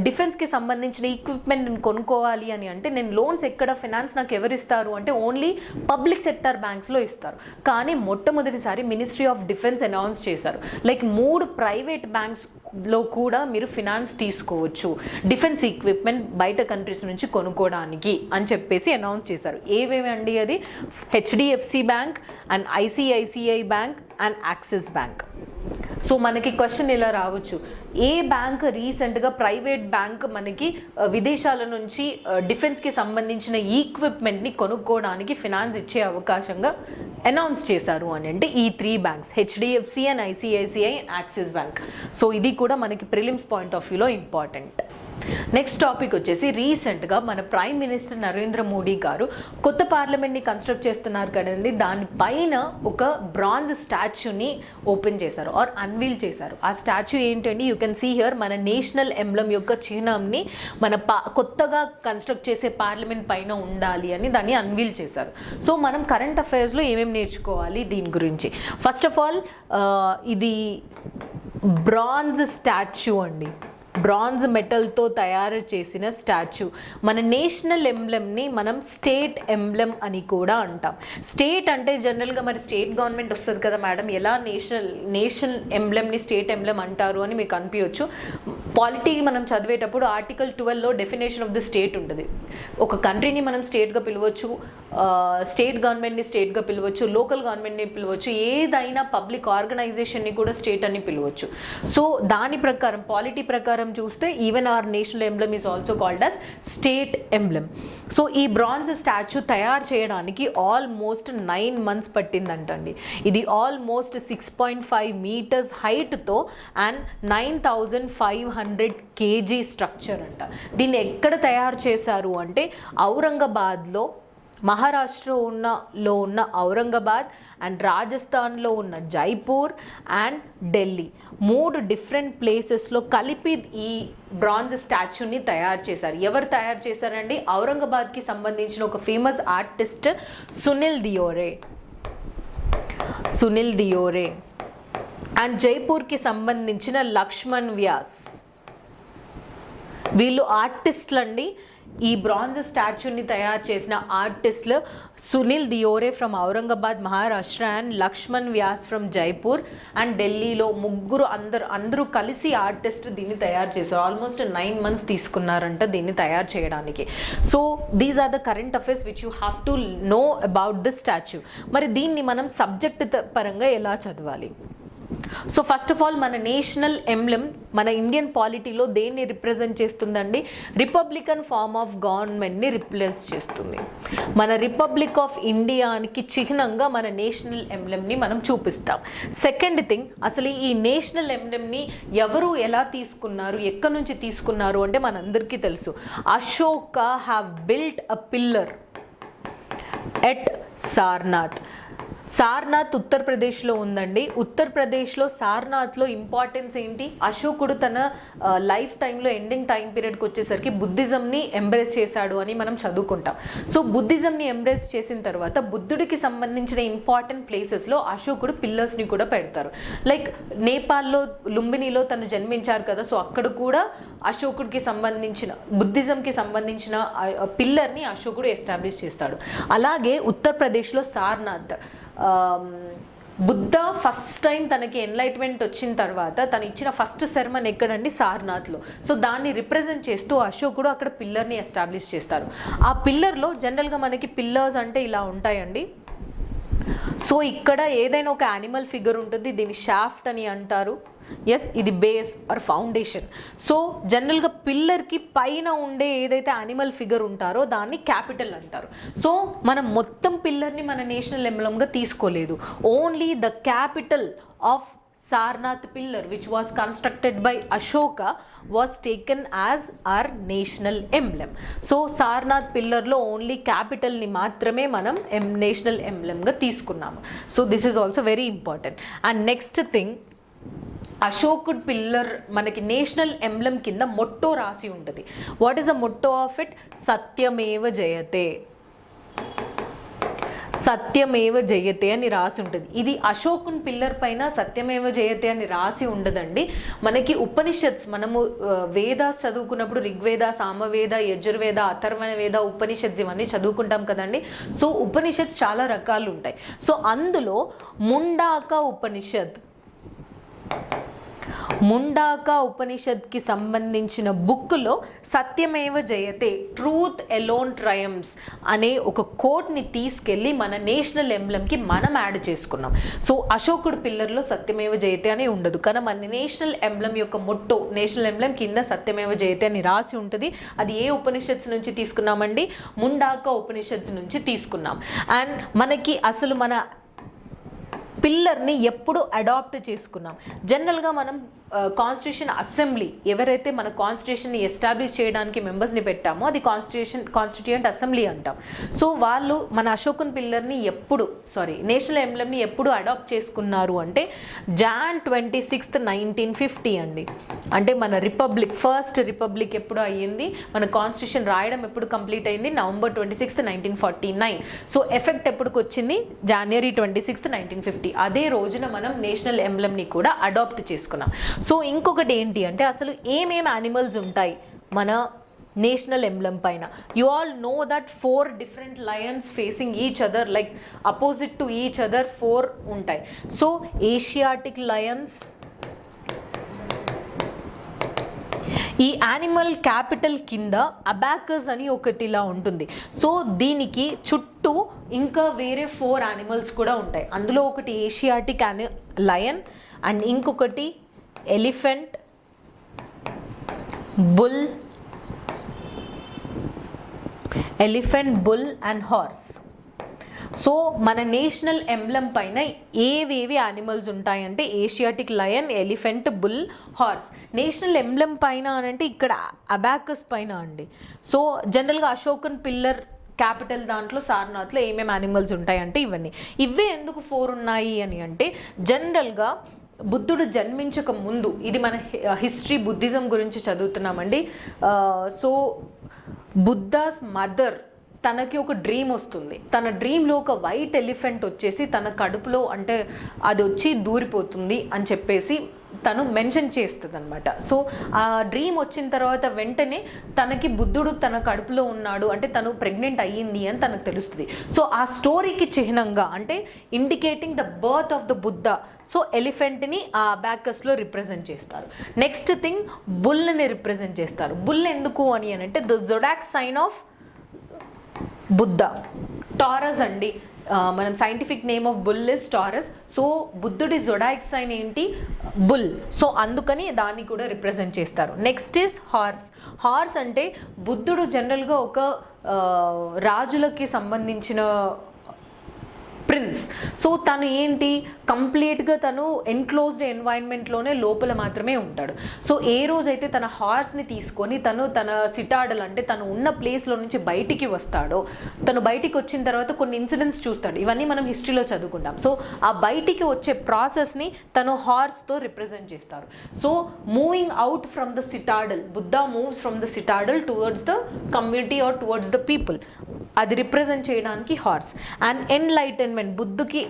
డిఫెన్స్కి సంబంధించిన ఈక్విప్మెంట్ నేను కొనుక్కోవాలి అని అంటే నేను లోన్స్ ఎక్కడ, ఫినాన్స్ నాకు ఎవరు ఇస్తారు అంటే ఓన్లీ పబ్లిక్ సెక్టర్ బ్యాంక్స్లో ఇస్తారు. కానీ మొట్టమొదటిసారి మినిస్ట్రీ ఆఫ్ డిఫెన్స్ అనౌన్స్ చేశారు. లైక్ 3 ప్రైవేట్ బ్యాంక్స్ లో కూడా మీరు ఫినాన్స్ తీసుకోవచ్చు డిఫెన్స్ ఎక్విప్మెంట్ బయట కంట్రీస్ నుంచి కొనుక్కోవడానికి అని చెప్పేసి అనౌన్స్ చేశారు. ఏవేవి అండి అది? HDFC bank and ICICI bank and axis bank. So మనకి క్వశ్చన్ ఇలా రావచ్చు, ఏ బ్యాంక్ రీసెంట్గా ప్రైవేట్ బ్యాంక్ మనకి విదేశాల నుంచి డిఫెన్స్కి సంబంధించిన ఈక్విప్మెంట్ని కొనుక్కోవడానికి ఫినాన్స్ ఇచ్చే అవకాశంగా అనౌన్స్ చేశారు అని అంటే ఈ 3 banks, HDFC and ICICI axis bank. So ఇది కూడా మనకి ప్రిలిమ్స్ పాయింట్ ఆఫ్ వ్యూలో ఇంపార్టెంట్. నెక్స్ట్ టాపిక్ వచ్చేసి రీసెంట్గా మన ప్రైమ్ మినిస్టర్ నరేంద్ర మోడీ గారు కొత్త పార్లమెంట్ని కన్స్ట్రక్ట్ చేస్తున్నారు కదండి, దానిపైన ఒక బ్రాంజ్ స్టాచ్యూని ఓపెన్ చేశారు ఆర్ అన్వీల్ చేశారు. ఆ స్టాచ్యూ ఏంటండి? యూ కెన్ సీ హియర్ మన నేషనల్ ఎంబ్లమ్ యొక్క చిహ్నంని మన కొత్తగా కన్స్ట్రక్ట్ చేసే పార్లమెంట్ పైన ఉండాలి అని దాన్ని అన్వీల్ చేశారు. సో మనం కరెంట్ అఫైర్స్లో ఏమేమి నేర్చుకోవాలి దీని గురించి? ఫస్ట్ ఆఫ్ ఆల్ ఇది బ్రాంజ్ స్టాచ్యూ అండి, బ్రాంజ్ మెటల్తో తయారు చేసిన స్టాచ్యూ. మన నేషనల్ ఎంబ్లెమ్ని మనం స్టేట్ ఎంబ్లెమ్ అని కూడా అంటాం. స్టేట్ అంటే జనరల్గా మరి స్టేట్ గవర్నమెంట్ వస్తుంది కదా మేడం, ఎలా నేషనల్ ఎంబ్లెమ్ని స్టేట్ ఎంబ్లెమ్ అంటారు అని మీకు అనిపించవచ్చు. పాలిటీ మనం చదివేటప్పుడు ఆర్టికల్ 12లో డెఫినేషన్ ఆఫ్ ది స్టేట్ ఉంటుంది. ఒక కంట్రీని మనం స్టేట్గా పిలవచ్చు, స్టేట్ గవర్నమెంట్ని స్టేట్గా పిలవచ్చు, లోకల్ గవర్నమెంట్ని పిలవచ్చు, ఏదైనా పబ్లిక్ ఆర్గనైజేషన్ని కూడా స్టేట్ అని పిలవచ్చు. సో దాని ప్రకారం పాలిటీ ప్రకారం చూస్తే even our national emblem is also called as state emblem. So ఈ బ్రాంజ్ స్టాచ్యూ తయారు చేయడానికి ఆల్మోస్ట్ 9 months పట్టిందంటండి. ఇది ఆల్మోస్ట్ 6.5 meters హైట్తో అండ్ 9,500 kg స్ట్రక్చర్ అంట. దీన్ని ఎక్కడ తయారు చేశారు అంటే ఔరంగాబాద్లో, మహారాష్ట్రలో ఉన్న ఔరంగాబాద్ అండ్ రాజస్థాన్లో ఉన్న జైపూర్ అండ్ ఢిల్లీ 3 different ప్లేసెస్లో కలిపి ఈ బ్రాంజ్ స్టాచ్యూని తయారు చేశారు. ఎవరు తయారు చేశారండి? ఔరంగాబాద్కి సంబంధించిన ఒక ఫేమస్ ఆర్టిస్ట్ సునీల్ దియోరే అండ్ జైపూర్కి సంబంధించిన లక్ష్మణ్ వ్యాస్. వీళ్ళు ఆర్టిస్టులు అండి. ఈ బ్రాంజ్ స్టాచ్యూని తయారు చేసిన ఆర్టిస్టులు Sunil Deore from Aurangabad Maharashtra and Laxman Vyas from Jaipur and ఢిల్లీలో అందరూ కలిసి ఆర్టిస్ట్ దీన్ని తయారు చేశారు. ఆల్మోస్ట్ 9 months తీసుకున్నారంట దీన్ని తయారు చేయడానికి. So these are the current affairs which you have to know about this statue. మరి దీన్ని మనం సబ్జెక్ట్ పరంగా ఎలా చదవాలి? సో ఫస్ట్ ఆఫ్ ఆల్ మన నేషనల్ ఎంబ్లెమ్ మన ఇండియన్ పాలిటీలో దేన్ని రిప్రజెంట్ చేస్తుందండి? రిపబ్లికన్ ఫార్మ్ ఆఫ్ గవర్నమెంట్ని రిప్లేస్ చేస్తుంది. మన రిపబ్లిక్ ఆఫ్ ఇండియాకి చిహ్నంగా మన నేషనల్ ఎంబ్లెమ్ని మనం చూపిస్తాం. సెకండ్ థింగ్, అసలు ఈ నేషనల్ ఎంబ్లెమ్ని ఎవరు ఎలా తీసుకున్నారు, ఎక్కడి నుంచి తీసుకున్నారు అంటే మనందరికీ తెలుసు. Ashoka have built a pillar at Sarnath. Sarnath ఉత్తరప్రదేశ్లో ఉందండి. ఉత్తరప్రదేశ్లో సార్నాథ్లో ఇంపార్టెన్స్ ఏంటి? అశోకుడు తన లైఫ్ టైంలో ఎండింగ్ టైం పీరియడ్కి వచ్చేసరికి బుద్ధిజంని ఎంబ్రేస్ చేశాడు అని మనం చదువుకుంటాం. సో బుద్ధిజంని ఎంబ్రేస్ చేసిన తర్వాత బుద్ధుడికి సంబంధించిన ఇంపార్టెంట్ ప్లేసెస్లో అశోకుడు పిల్లర్స్ని కూడా పెడతారు. లైక్ నేపాల్లో లుంబినిలో తను జన్మించారు కదా, సో అక్కడ కూడా అశోకుడికి సంబంధించిన బుద్ధిజంకి సంబంధించిన పిల్లర్ని అశోకుడు ఎస్టాబ్లిష్ చేస్తాడు. అలాగే ఉత్తరప్రదేశ్లో సార్నాథ్, బుద్ధ ఫస్ట్ టైం తనకి ఎన్లైట్మెంట్ వచ్చిన తర్వాత తను ఇచ్చిన ఫస్ట్ సెరమన్ ఎక్కడండి? సార్నాథ్లో. సో దాన్ని రిప్రజెంట్ చేస్తూ అశోకుడు అక్కడ పిల్లర్ని ఎస్టాబ్లిష్ చేస్తారు. ఆ పిల్లర్లో జనరల్గా మనకి పిల్లర్స్ అంటే ఇలా ఉంటాయండి. సో ఇక్కడ ఏదైనా ఒక యానిమల్ ఫిగర్ ఉంటుంది, దీన్ని షాఫ్ట్ అని అంటారు. ఎస్, ఇది బేస్ ఆర్ ఫౌండేషన్. సో జనరల్గా పిల్లర్కి పైన ఉండే ఏదైతే యానిమల్ ఫిగర్ ఉంటారో దాన్ని క్యాపిటల్ అంటారు. సో మనం మొత్తం పిల్లర్ని మన నేషనల్ ఎంబ్లమ్గా తీసుకోలేదు. Only the capital of Sarnath pillar which was constructed by Ashoka was taken as our national emblem. So Sarnath pillar lo only capital ni maatrame manam national emblem ga teeskunnamu. So this is also very important. And next thing, అశోకుడ్ pillar మనకి national emblem కింద motto రాసి ఉంటుంది. What is the motto of it? సత్యమేవ జయతే, సత్యమేవ జయతే అని రాసి ఉంటుంది. ఇది అశోకున్ పిల్లర్ పైన సత్యమేవ జయతే అని రాసి ఉండదండి. మనకి ఉపనిషత్స్, మనము వేదాస్ చదువుకున్నప్పుడు ఋగ్వేద, సామవేద, యజుర్వేద, అథర్వణ వేద, ఉపనిషత్స్ ఇవన్నీ చదువుకుంటాం కదండి. సో ఉపనిషత్స్ చాలా రకాలు ఉంటాయి. సో అందులో ముండాక ఉపనిషత్, ముండాక ఉపనిషత్కి సంబంధించిన బుక్లో సత్యమేవ జయతే, ట్రూత్ ఎలోన్ ట్రయంప్స్ అనే ఒక కోట్ని తీసుకెళ్ళి మన నేషనల్ ఎంబ్లమ్కి మనం యాడ్ చేసుకున్నాం. సో అశోకుడు పిల్లర్లో సత్యమేవ జయతే అని ఉండదు, కానీ మన నేషనల్ ఎంబ్లమ్ యొక్క మొట్టో, నేషనల్ ఎంబ్లమ్ కింద సత్యమేవ జయతే అని రాసి ఉంటుంది. అది ఏ ఉపనిషత్తు నుంచి తీసుకున్నామండి? ముండాక ఉపనిషత్తు నుంచి తీసుకున్నాం. అండ్ మనకి అసలు మన పిల్లర్ని ఎప్పుడు అడాప్ట్ చేసుకున్నాం? జనరల్గా మనం కాన్స్టిట్యూషన్ అసెంబ్లీ, ఎవరైతే మన కాన్స్టిట్యూషన్ని ఎస్టాబ్లిష్ చేయడానికి మెంబర్స్ని పెట్టామో అది కాన్స్టిట్యూయెంట్ అసెంబ్లీ అంటాం. సో వాళ్ళు మన అశోకన్ పిల్లర్ని నేషనల్ ఎంబ్లమ్ని ఎప్పుడు అడాప్ట్ చేసుకున్నారు అంటే Jan 26, 1950 అండి. అంటే మన ఫస్ట్ రిపబ్లిక్ ఎప్పుడు అయ్యింది, మన కాన్స్టిట్యూషన్ రాయడం ఎప్పుడు కంప్లీట్ అయింది? November 26, 1949. సో ఎఫెక్ట్ ఎప్పుడుకి వచ్చింది? January 26, 1950. అదే రోజున మనం నేషనల్ ఎంబ్లమ్ని కూడా అడాప్ట్ చేసుకున్నాం. సో ఇంకొకటి ఏంటి అంటే అసలు ఏమేమి యానిమల్స్ ఉంటాయి మన నేషనల్ ఎంబ్లమ్ పైన? You all know that 4 different lions facing each other, like opposite to each other 4 ఉంటాయి. సో ఏషియాటిక్ లయన్స్, ఈ యానిమల్ క్యాపిటల్ కింద అబాకస్ అని ఒకటిలా ఉంటుంది. సో దీనికి చుట్టూ ఇంకా వేరే 4 యానిమల్స్ కూడా ఉంటాయి. అందులో ఒకటి ఏషియాటిక్ లయన్ అండ్ ఇంకొకటి elephant, bull and horse. So మన నేషనల్ ఎంబ్లమ్ పైన ఏవేవి యానిమల్స్ ఉంటాయంటే Asiatic lion, elephant, bull, horse. National emblem పైన అంటే ఇక్కడ అబాకస్ పైన అండి. సో జనరల్గా అశోకన్ పిల్లర్ క్యాపిటల్ దాంట్లో సారనాథ్లో ఏమేమి యానిమల్స్ ఉంటాయంటే ఇవే ఎందుకు 4 ఉన్నాయి అని అంటే జనరల్గా బుద్ధుడు జన్మించక ముందు, ఇది మన హిస్టరీ బుద్ధిజం గురించి చదువుతున్నామండి. సో బుద్ధాస్ మదర్ తనకి ఒక డ్రీమ్ వస్తుంది. తన డ్రీమ్లో ఒక వైట్ ఎలిఫెంట్ వచ్చేసి తన కడుపులో, అంటే అది వచ్చి దూరిపోతుంది అని చెప్పేసి తను మెన్షన్ చేస్తుంది అనమాట. సో ఆ డ్రీమ్ వచ్చిన తర్వాత వెంటనే తనకి బుద్ధుడు తన కడుపులో ఉన్నాడు, అంటే తను ప్రెగ్నెంట్ అయ్యింది అని తనకు తెలుస్తుంది. సో ఆ స్టోరీకి చిహ్నంగా, అంటే indicating the birth of the Buddha, so ఎలిఫెంట్ని ఆ అబాకస్లో రిప్రజెంట్ చేస్తారు. నెక్స్ట్ థింగ్, బుల్ని రిప్రజెంట్ చేస్తారు. బుల్ ఎందుకు అని అంటే the zodiac sign of Buddha, Taurus అండి. మనం scientific name of bull is Taurus. So బుద్ధుడి జొడాయిక్ సైన్ ఏంటి? బుల్. సో అందుకని దాన్ని కూడా రిప్రజెంట్ చేస్తారు. నెక్స్ట్ ఇస్ హార్స్ అంటే బుద్ధుడు జనరల్గా ఒక రాజులకి సంబంధించిన ప్రిన్స్. సో తను ఏంటి, కంప్లీట్గా తను ఎన్క్లోజ్డ్ ఎన్వైరన్మెంట్లోనే లోపల మాత్రమే ఉంటాడు. సో ఏ రోజైతే తన హార్స్ని తీసుకొని తన సిటాడల్, అంటే తను ఉన్న ప్లేస్లో నుంచి బయటికి వస్తాడో, తను బయటికి వచ్చిన తర్వాత కొన్ని ఇన్సిడెంట్స్ చూస్తాడు. ఇవన్నీ మనం హిస్టరీలో చదువుకుంటాం. సో ఆ బయటికి వచ్చే ప్రాసెస్ని తను హార్స్తో రిప్రజెంట్ చేస్తారు. So moving out from the citadel, Buddha moves from the citadel towards the community or towards the people, అది రిప్రజెంట్ చేయడానికి హార్స్. అండ్ ఎన్లైటన్మెంట్,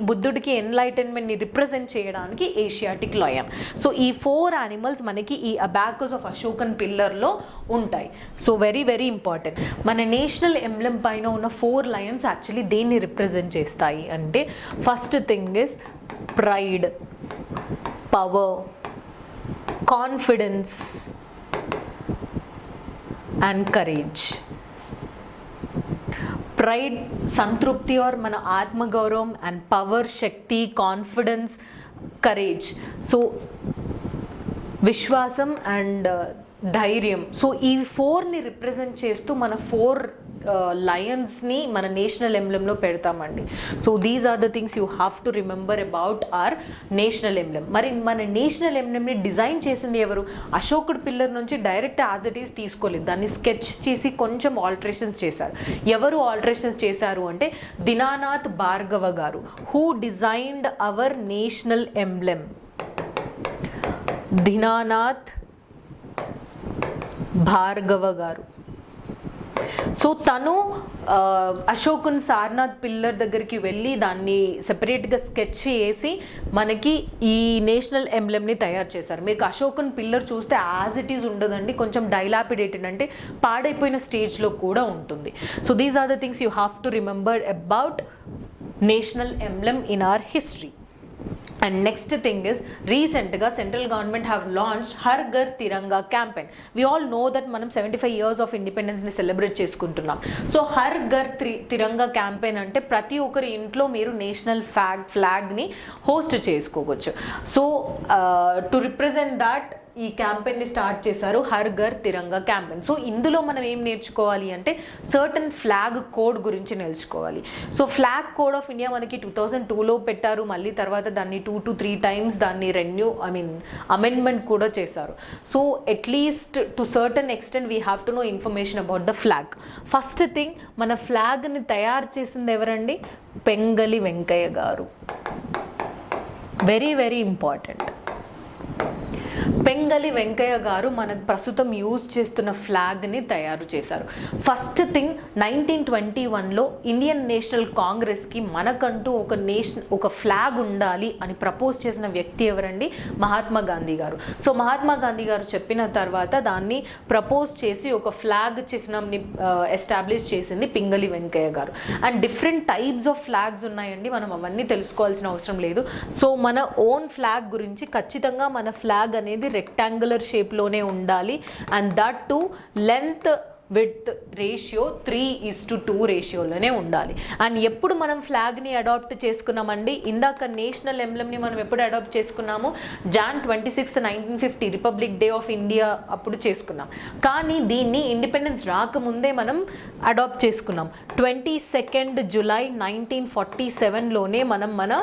బుద్ధుడికి ఎన్లైటన్మెంట్ని రిప్రజెంట్ చేయడానికి ఏషియాటిక్ లయన్. సో ఈ 4 యానిమల్స్ మనకి ఈ అబాకస్ ఆఫ్ అశోకన్ పిల్లర్లో ఉంటాయి. So very very important. మన నేషనల్ ఎంబ్లమ్ పైన ఉన్న 4 లయన్స్ యాక్చువల్లీ దేన్ని రిప్రజెంట్ చేస్తాయి అంటే first thing is pride, power, confidence and courage. Pride సంతృప్తి ఆర్ మన ఆత్మగౌరవం, and power Shakti, confidence, courage so విశ్వాసం అండ్ ధైర్యం. సో ఈ 4ని రిప్రజెంట్ చేస్తూ మన 4 లయన్స్ని మన నేషనల్ ఎంబ్లెమ్లో పెడతామండి. So these are the things you have to remember about our national emblem. మరి మన నేషనల్ ఎంబ్లెమ్ని డిజైన్ చేసింది ఎవరు? అశోకుడు పిల్లర్ నుంచి డైరెక్ట్ యాజ్ ఇట్ ఈస్ తీసుకోలేదు, దాన్ని స్కెచ్ చేసి కొంచెం ఆల్టరేషన్స్ చేశారు. ఎవరు ఆల్టరేషన్స్ చేశారు అంటే దీనానాథ్ భార్గవ గారు, who designed hour national emblem. Dinanath Bhargava గారు. సో తను అశోకున్ సారనాథ్ పిల్లర్ దగ్గరికి వెళ్ళి దాన్ని సెపరేట్గా స్కెచ్ చేసి మనకి ఈ నేషనల్ ఎంబ్లెమ్ని తయారు చేశారు. మీకు అశోకున్ పిల్లర్ చూస్తే యాజ్ ఇట్ ఈజ్ ఉండదండి, కొంచెం డైలాపిడేటెడ్, అంటే పాడైపోయిన స్టేజ్లో కూడా ఉంటుంది. So these are the things you have to remember about national emblem in our history. And next thing is, recentగా central government have launch Har Ghar Tiranga campaign. We all know that మనం 75 years of ఇండిపెండెన్స్ని celebrate చేసుకుంటున్నాం. So Har Ghar Tiranga campaign అంటే ప్రతి ఒక్కరి ఇంట్లో మీరు national ఫ్లాగ్ని హోస్ట్ చేసుకోవచ్చు. సో టు రిప్రజెంట్ దాట్ ఈ క్యాంపెయిన్ని స్టార్ట్ చేశారు, her Ghar Tiranga campaign. So ఇందులో మనం ఏం నేర్చుకోవాలి అంటే సర్టన్ ఫ్లాగ్ కోడ్ గురించి నేర్చుకోవాలి. So flag code of India మనకి 2002లో పెట్టారు, మళ్ళీ తర్వాత దాన్ని 2 to 3 times దాన్ని అమెండ్మెంట్ కూడా చేశారు. So at least to certain extent we have to no information about the flag. First thing, మన ఫ్లాగ్ని తయారు చేసింది ఎవరండి? పెంగలి వెంకయ్య గారు. Very very important. Pingali Venkaiah గారు మనకు ప్రస్తుతం యూజ్ చేస్తున్న ఫ్లాగ్ని తయారు చేశారు. ఫస్ట్ థింగ్, 1921లో ఇండియన్ నేషనల్ కాంగ్రెస్కి మనకంటూ ఒక ఫ్లాగ్ ఉండాలి అని ప్రపోజ్ చేసిన వ్యక్తి ఎవరండి? మహాత్మా గాంధీ గారు. సో మహాత్మా గాంధీ గారు చెప్పిన తర్వాత దాన్ని ప్రపోజ్ చేసి ఒక ఫ్లాగ్ చిహ్నంని ఎస్టాబ్లిష్ చేసింది పింగళి వెంకయ్య గారు. And different types of flags ఉన్నాయండి, మనం అవన్నీ తెలుసుకోవాల్సిన అవసరం లేదు. సో మన ఓన్ ఫ్లాగ్ గురించి ఖచ్చితంగా మన ఫ్లాగ్ అనేది రెక్టాంగులర్ షేప్లోనే ఉండాలి. And that to length with ratio 3:2 రేషియోలోనే ఉండాలి. అండ్ ఎప్పుడు మనం ఫ్లాగ్ని అడాప్ట్ చేసుకున్నామండి? ఇందాక నేషనల్ ఎంబ్లమ్ని మనం ఎప్పుడు అడాప్ట్ చేసుకున్నాము? Jan 26, 1950 republic day of India అప్పుడు చేసుకున్నాం. కానీ దీన్ని ఇండిపెండెన్స్ రాకముందే మనం అడాప్ట్ చేసుకున్నాం. 22 July 1947లోనే మనం మన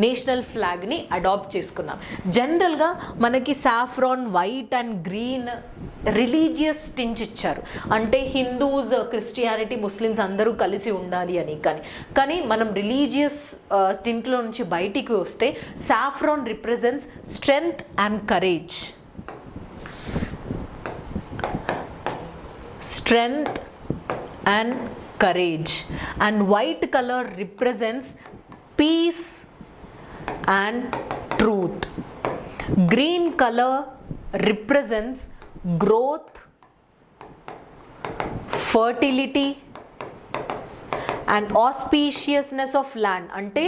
నేషనల్ ఫ్లాగ్ని అడాప్ట్ చేసుకున్నాం. జనరల్గా మనకి saffron, white and green religious tinge ఇచ్చారు, అంటే హిందూస్, క్రిస్టియానిటీ, ముస్లిమ్స్ అందరూ కలిసి ఉండాలి అని. కానీ మనం రిలీజియస్ టింట్లో నుంచి బయటికి వస్తే saffron represents strength and courage. Strength and courage. And white colour represents peace and truth. Green color represents growth, fertility and auspiciousness of land. అంటే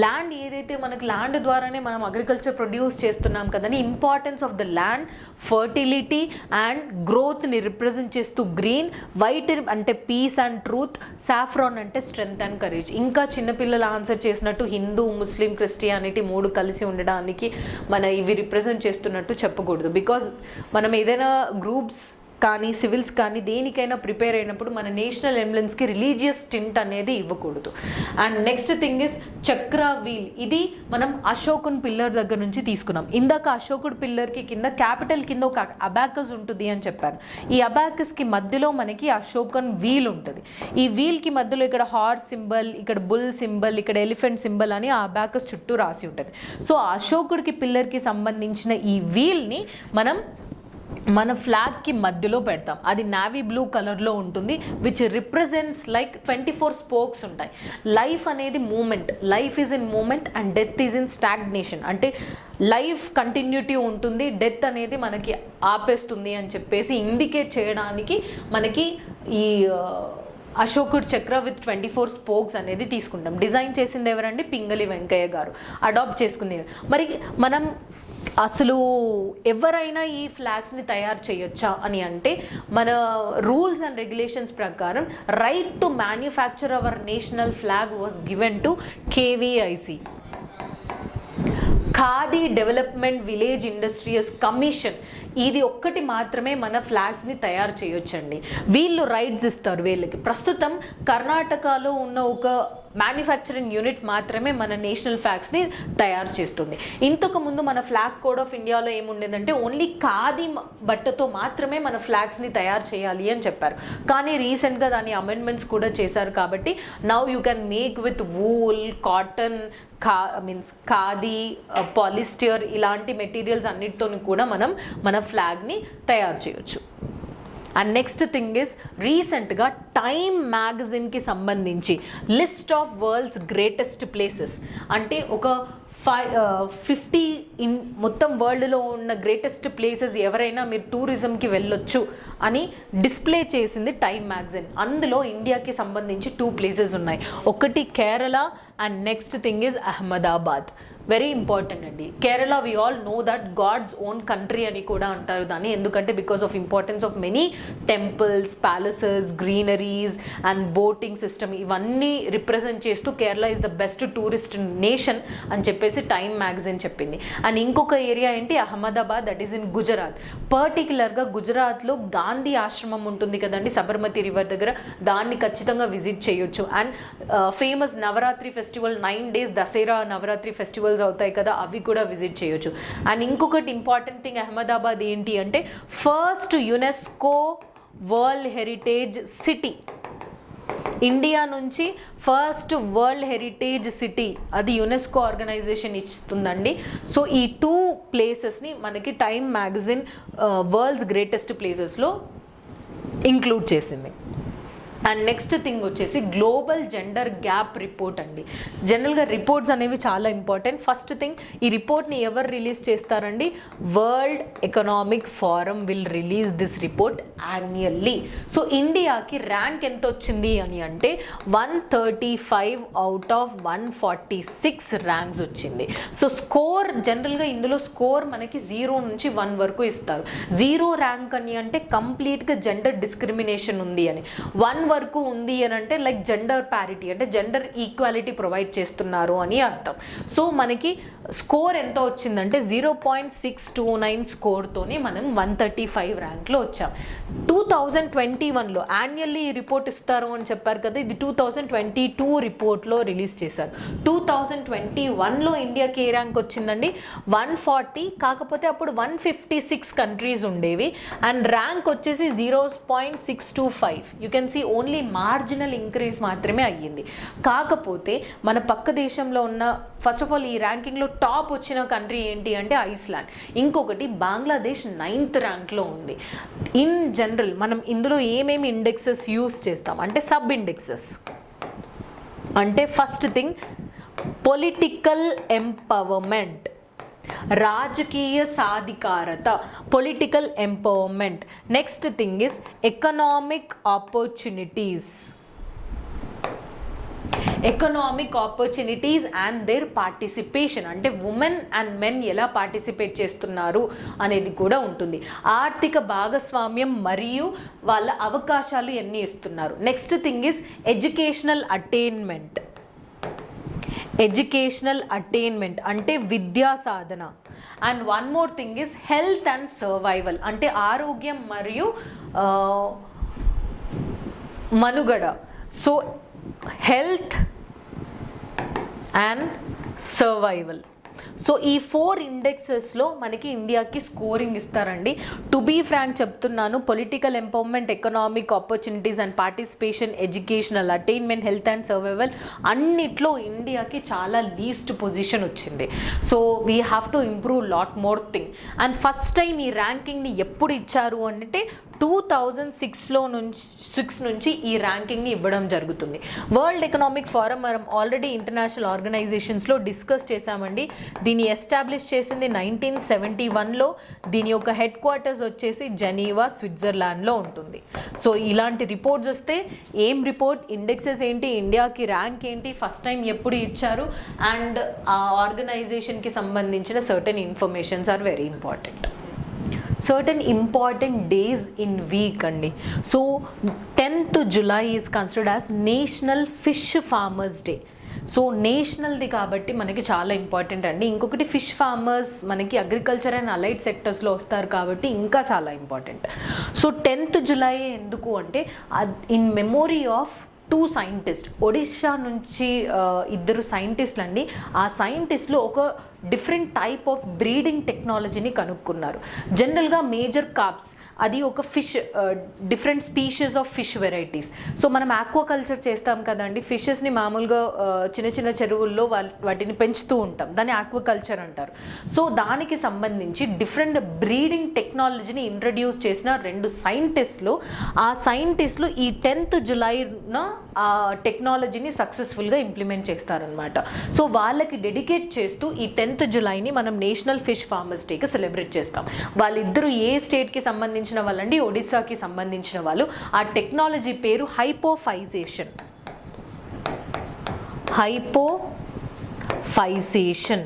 ల్యాండ్ ఏదైతే మనకు ల్యాండ్ ద్వారానే మనం అగ్రికల్చర్ ప్రొడ్యూస్ చేస్తున్నాం కదని importance of the land, fertility and గ్రోత్ని represent చేస్తూ green, white అంటే పీస్ అండ్ ట్రూత్, సాఫ్రాన్ అంటే స్ట్రెంగ్త్ అండ్ కరేజ్. ఇంకా చిన్నపిల్లలు ఆన్సర్ చేసినట్టు హిందూ, ముస్లిం, క్రిస్టియానిటీ 3 కలిసి ఉండడానికి మన ఇవి రిప్రజెంట్ చేస్తున్నట్టు చెప్పకూడదు. బికాజ్ మనం ఏదైనా గ్రూప్స్ కానీ సివిల్స్ కానీ దేనికైనా ప్రిపేర్ అయినప్పుడు మన నేషనల్ ఎంబ్లెమ్స్కి రిలీజియస్ టింట్ అనేది ఇవ్వకూడదు. అండ్ నెక్స్ట్ థింగ్ ఇస్ చక్ర వీల్. ఇది మనం అశోకున్ పిల్లర్ దగ్గర నుంచి తీసుకున్నాం. ఇందాక అశోకుడు పిల్లర్కి కింద క్యాపిటల్ కింద ఒక అబాకస్ ఉంటుంది అని చెప్పాను. ఈ అబాకస్కి మధ్యలో మనకి అశోకన్ వీల్ ఉంటుంది. ఈ వీల్కి మధ్యలో ఇక్కడ హార్స్ సింబల్, ఇక్కడ బుల్ సింబల్, ఇక్కడ ఎలిఫెంట్ సింబల్ అని ఆ అబాకస్ చుట్టూ రాసి ఉంటుంది. సో అశోకుడికి పిల్లర్కి సంబంధించిన ఈ వీల్ని మనం మన ఫ్లాగ్కి మధ్యలో పెడతాం. అది నావీ బ్లూ కలర్లో ఉంటుంది, విచ్ రిప్రజెంట్స్ లైక్ 24 స్పోక్స్ ఉంటాయి. లైఫ్ అనేది moment, life is in moment and death is in stagnation. అంటే లైఫ్ కంటిన్యూటీ ఉంటుంది, డెత్ అనేది మనకి ఆపేస్తుంది అని చెప్పేసి ఇండికేట్ చేయడానికి మనకి ఈ అశోకుడు చక్ర విత్ 24 స్పోక్స్ అనేది తీసుకుంటాం. డిజైన్ చేసింది ఎవరండి? పింగళి వెంకయ్య గారు. అడాప్ట్ చేసుకుంది. మరి మనం అసలు ఎవరైనా ఈ ఫ్లాగ్స్ని తయారు చేయొచ్చా అని అంటే మన రూల్స్ అండ్ రెగ్యులేషన్స్ ప్రకారం right to manufacture our national flag was given to KVIC, khadi development village industrious commission. ఇది ఒక్కటి మాత్రమే మన ఫ్లాగ్స్ని తయారు చేయొచ్చండి. వీళ్ళు రైట్స్ ఇస్తారు వీళ్ళకి. ప్రస్తుతం కర్ణాటకలో ఉన్న ఒక మ్యానుఫ్యాక్చరింగ్ యూనిట్ మాత్రమే మన నేషనల్ ఫ్లాగ్స్ని తయారు చేస్తుంది. ఇంతకు ముందు మన ఫ్లాగ్ కోడ్ ఆఫ్ ఇండియాలో ఏముండేదంటే ఓన్లీ ఖాదీ బట్టతో మాత్రమే మన ఫ్లాగ్స్ని తయారు చేయాలి అని చెప్పారు. కానీ రీసెంట్గా దాని అమెండ్మెంట్స్ కూడా చేశారు. కాబట్టి now you can make with wool, cotton, khadi, polyester ఇలాంటి మెటీరియల్స్ అన్నిటితో కూడా మనం మన ఫ్లాగ్ని తయారు చేయొచ్చు. అండ్ నెక్స్ట్ థింగ్ ఇస్ రీసెంట్గా టైమ్ మ్యాగజైన్కి సంబంధించి list of world's greatest places అంటే ఒక 50 మొత్తం వరల్డ్లో ఉన్న గ్రేటెస్ట్ ప్లేసెస్ ఎవరైనా మీరు టూరిజంకి వెళ్ళొచ్చు అని డిస్ప్లే చేసింది టైమ్ మ్యాగజైన్. అందులో ఇండియాకి సంబంధించి 2 ప్లేసెస్ ఉన్నాయి. ఒకటి Kerala and next thing is Ahmedabad. Very important అండి. Kerala we all know that God's own country అని కూడా అంటారు దాన్ని, ఎందుకంటే because of importance of many temples, palaces, greeneries and boating system ఇవన్నీ రిప్రజెంట్ చేస్తూ Kerala is the best tourist nation అని చెప్పేసి టైమ్ మ్యాగజైన్ చెప్పింది. అండ్ ఇంకొక ఏరియా ఏంటి, Ahmedabad, that is in Gujarat. పర్టికులర్గా గుజరాత్లో గాంధీ ఆశ్రమం ఉంటుంది కదండి సబర్మతి రివర్ దగ్గర, దాన్ని ఖచ్చితంగా విజిట్ చేయొచ్చు. And famous Navratri festival 9 days Dussehra Navratri festivals అవుతాయి కదా, అవి కూడా విజిట్ చేయొచ్చు. అండ్ ఇంకొకటి ఇంపార్టెంట్ థింగ్ అహ్మదాబాద్ ఏంటి అంటే first UNESCO world heritage city. India నుంచి ఫస్ట్ వరల్డ్ హెరిటేజ్ సిటీ అది యునెస్కో ఆర్గనైజేషన్ ఇస్తుందండి. సో ఈ 2 ప్లేసెస్ని మనకి టైమ్ మ్యాగజైన్ వరల్డ్స్ గ్రేటెస్ట్ ప్లేసెస్లో ఇంక్లూడ్ చేసింది. అండ్ నెక్స్ట్ థింగ్ వచ్చేసి గ్లోబల్ జెండర్ గ్యాప్ రిపోర్ట్ అండి. జనరల్గా రిపోర్ట్స్ అనేవి చాలా ఇంపార్టెంట్. ఫస్ట్ థింగ్, ఈ రిపోర్ట్ని ఎవరు రిలీజ్ చేస్తారండి, world economic forum will release this report annually. So ఇండియాకి ర్యాంక్ ఎంత వచ్చింది అని అంటే 135 అవుట్ ఆఫ్ 146 ర్యాంక్స్ వచ్చింది. సో స్కోర్ జనరల్గా ఇందులో స్కోర్ మనకి 0 నుంచి 1 వరకు ఇస్తారు. 0 ర్యాంక్ అని అంటే కంప్లీట్గా జెండర్ డిస్క్రిమినేషన్ ఉంది అని, 1 వరకు ఉంది అని అంటే లైక్ జెండర్ ప్యారిటీ అంటే జెండర్ ఈక్వాలిటీ ప్రొవైడ్ చేస్తున్నారు అని అర్థం. సో మనకి స్కోర్ ఎంత వచ్చిందంటే 0.629 స్కోర్తోనే మనం 135 ర్యాంక్లో వచ్చాం. 2021లో యాన్యువల్లీ రిపోర్ట్ ఇస్తారు అని చెప్పారు కదా, ఇది 2022 రిపోర్ట్లో రిలీజ్ చేశారు. 2021లో ఇండియాకి ఏ ర్యాంక్ వచ్చిందండి, 140. కాకపోతే అప్పుడు 156 కంట్రీస్ ఉండేవి అండ్ ర్యాంక్ వచ్చేసి 0.625. You can see only marginal increase మాత్రమే అయ్యింది. కాకపోతే మన పక్క దేశంలో ఉన్న ఫస్ట్ ఆఫ్ ఆల్ ఈ ర్యాంకింగ్లో టాప్ వచ్చిన కంట్రీ ఏంటి అంటే ఐస్లాండ్. ఇంకొకటి బంగ్లాదేశ్ 9th ర్యాంక్లో ఉంది. ఇన్ జనరల్ మనం ఇందులో ఏమేమి ఇండెక్సెస్ యూస్ చేస్తాం అంటే సబ్ ఇండెక్సెస్ అంటే ఫస్ట్ థింగ్ పొలిటికల్ ఎంపవర్మెంట్, రాజకీయ సాధికారత, political empowerment. Next thing is economic opportunities, economic opportunities and their participation అంటే ఉమెన్ అండ్ మెన్ ఎలా పార్టిసిపేట్ చేస్తున్నారు అనేది కూడా ఉంటుంది. ఆర్థిక భాగస్వామ్యం మరియు వాళ్ళ అవకాశాలు ఎన్ని ఇస్తున్నారు. Next thing is educational attainment, educational attainment అంటే విద్యా సాధన. And one more thing is health and survival అంటే ఆరోగ్యం మరియు మనుగడ. So health and survival. So ఈ 4 ఇండెక్సెస్లో మనకి ఇండియాకి స్కోరింగ్ ఇస్తారండి. టు బీ ఫ్రాంక్ చెప్తున్నాను, political empowerment, economic opportunities and participation, educational attainment, health and survival అన్నిట్లో ఇండియాకి చాలా లీస్ట్ పొజిషన్ వచ్చింది. So we have to improve lot more thing. And first time ఈ ర్యాంకింగ్ని ఎప్పుడు ఇచ్చారు అంటే 2006 నుంచి ఈ ర్యాంకింగ్ని ఇవ్వడం జరుగుతుంది. వరల్డ్ ఎకనామిక్ ఫోరం మనం ఆల్రెడీ ఇంటర్నేషనల్ ఆర్గనైజేషన్స్లో డిస్కస్ చేశామండి. దీన్ని ఎస్టాబ్లిష్ చేసింది 1971లో. దీని యొక్క హెడ్ క్వార్టర్స్ వచ్చేసి జెనీవా, స్విట్జర్లాండ్లో ఉంటుంది. సో ఇలాంటి రిపోర్ట్స్ వస్తే ఏం రిపోర్ట్, ఇండెక్సెస్ ఏంటి, ఇండియాకి ర్యాంక్ ఏంటి, ఫస్ట్ టైం ఎప్పుడు ఇచ్చారు అండ్ ఆ ఆర్గనైజేషన్కి సంబంధించిన certain informations are very important. certain important days in week అండి. So 10th July is considered as national fish farmers day. So నేషనల్ది కాబట్టి మనకి చాలా ఇంపార్టెంట్ అండి. ఇంకొకటి ఫిష్ ఫార్మర్స్ మనకి అగ్రికల్చర్ అండ్ అలైడ్ సెక్టర్స్లో వస్తారు కాబట్టి ఇంకా చాలా ఇంపార్టెంట్. సో 10th July ఎందుకు అంటే in memory of 2 scientist, Odisha నుంచి 2 సైంటిస్టులు అండి. ఆ సైంటిస్టులు ఒక డిఫరెంట్ టైప్ ఆఫ్ బ్రీడింగ్ టెక్నాలజీని కనుక్కున్నారు. జనరల్గా మేజర్ కార్ప్స్ అది ఒక fish, different species of fish varieties. So మనం ఆక్వాకల్చర్ చేస్తాం కదండి, ఫిషెస్ని మామూలుగా చిన్న చిన్న చెరువుల్లో వాటిని పెంచుతూ ఉంటాం, దాన్ని ఆక్వాకల్చర్ అంటారు. సో దానికి సంబంధించి డిఫరెంట్ బ్రీడింగ్ టెక్నాలజీని ఇంట్రడ్యూస్ చేసిన 2 సైంటిస్టులు. ఆ సైంటిస్టులు ఈ 10th Julyన ఆ టెక్నాలజీని సక్సెస్ఫుల్గా ఇంప్లిమెంట్ చేస్తారనమాట. సో వాళ్ళకి డెడికేట్ చేస్తూ ఈ 10th Julyని మనం నేషనల్ ఫిష్ ఫార్మర్స్ డేకి సెలబ్రేట్ చేస్తాం. వాళ్ళిద్దరూ ఏ స్టేట్కి సంబంధించిన వాళ్ళండి, ఒడిస్సాకి సంబంధించిన వాళ్ళు. ఆ టెక్నాలజీ పేరు hypophysation. Hypophysation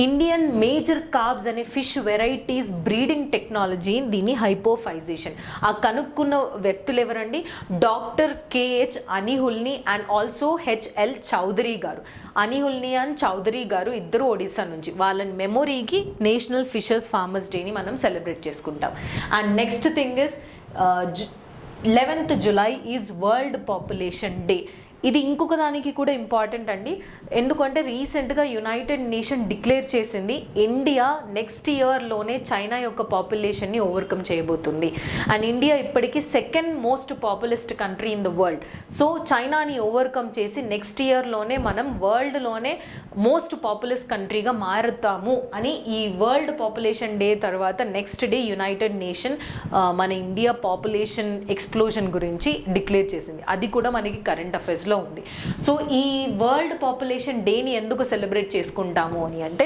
Indian major carps అనే ఫిష్ వెరైటీస్ బ్రీడింగ్ టెక్నాలజీ, దీన్ని హైపోఫైజేషన్. ఆ కనుక్కున్న వ్యక్తులు ఎవరండి? డాక్టర్ కేహెచ్ అనిహుల్ని అండ్ ఆల్సో హెచ్ఎల్ చౌదరి గారు. అనిహుల్ని అండ్ చౌదరి గారు ఇద్దరు ఒడిస్సా నుంచి. వాళ్ళని మెమొరీకి నేషనల్ ఫిషర్స్ ఫార్మర్స్ డేని మనం సెలబ్రేట్ చేసుకుంటాం. And next thing is 11th July is world population day. ఇది ఇంకొక దానికి కూడా ఇంపార్టెంట్ అండి, ఎందుకంటే రీసెంట్గా యునైటెడ్ నేషన్ డిక్లేర్ చేసింది ఇండియా నెక్స్ట్ ఇయర్లోనే చైనా యొక్క పాపులేషన్ని ఓవర్కమ్ చేయబోతుంది. అండ్ ఇండియా ఇప్పటికీ 2nd most populest country in the world. So చైనాని ఓవర్కమ్ చేసి నెక్స్ట్ ఇయర్లోనే మనం వరల్డ్లోనే మోస్ట్ పాపులెస్ కంట్రీగా మారుతాము అని ఈ వరల్డ్ పాపులేషన్ డే తర్వాత నెక్స్ట్ డే యునైటెడ్ నేషన్ మన ఇండియా పాపులేషన్ ఎక్స్ప్లోజన్ గురించి డిక్లేర్ చేసింది. అది కూడా మనకి కరెంట్ అఫైర్స్లో ఉంది. సో ఈ వరల్డ్ పాపులేషన్ డేని ఎందుకు సెలబ్రేట్ చేసుకుంటాము అని అంటే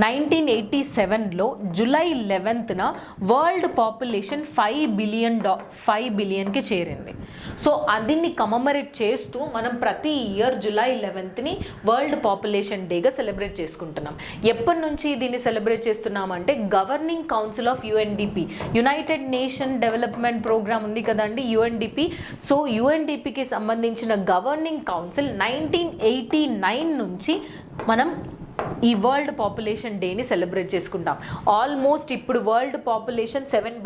1987లో జూలై 11న వరల్డ్ పాపులేషన్ 5 బిలియన్కి చేరింది. సో అదిని కమమరేట్ చేస్తూ మనం ప్రతి ఇయర్ జూలై 11ని వరల్డ్ పాపులేషన్ డేగా సెలబ్రేట్ చేసుకుంటున్నాం. ఎప్పటి నుంచి దీన్ని సెలబ్రేట్ చేస్తున్నామంటే governing council of UNDP, United Nation development programme ఉంది కదండి యుఎన్డిపి. సో యుఎన్డిపికి సంబంధించిన గవర్నింగ్ కౌన్సిల్ 1989 నుంచి మనం ఈ వరల్డ్ పాపులేషన్ డేని సెలబ్రేట్ చేసుకుంటాం. ఆల్మోస్ట్ ఇప్పుడు వరల్డ్ పాపులేషన్ 7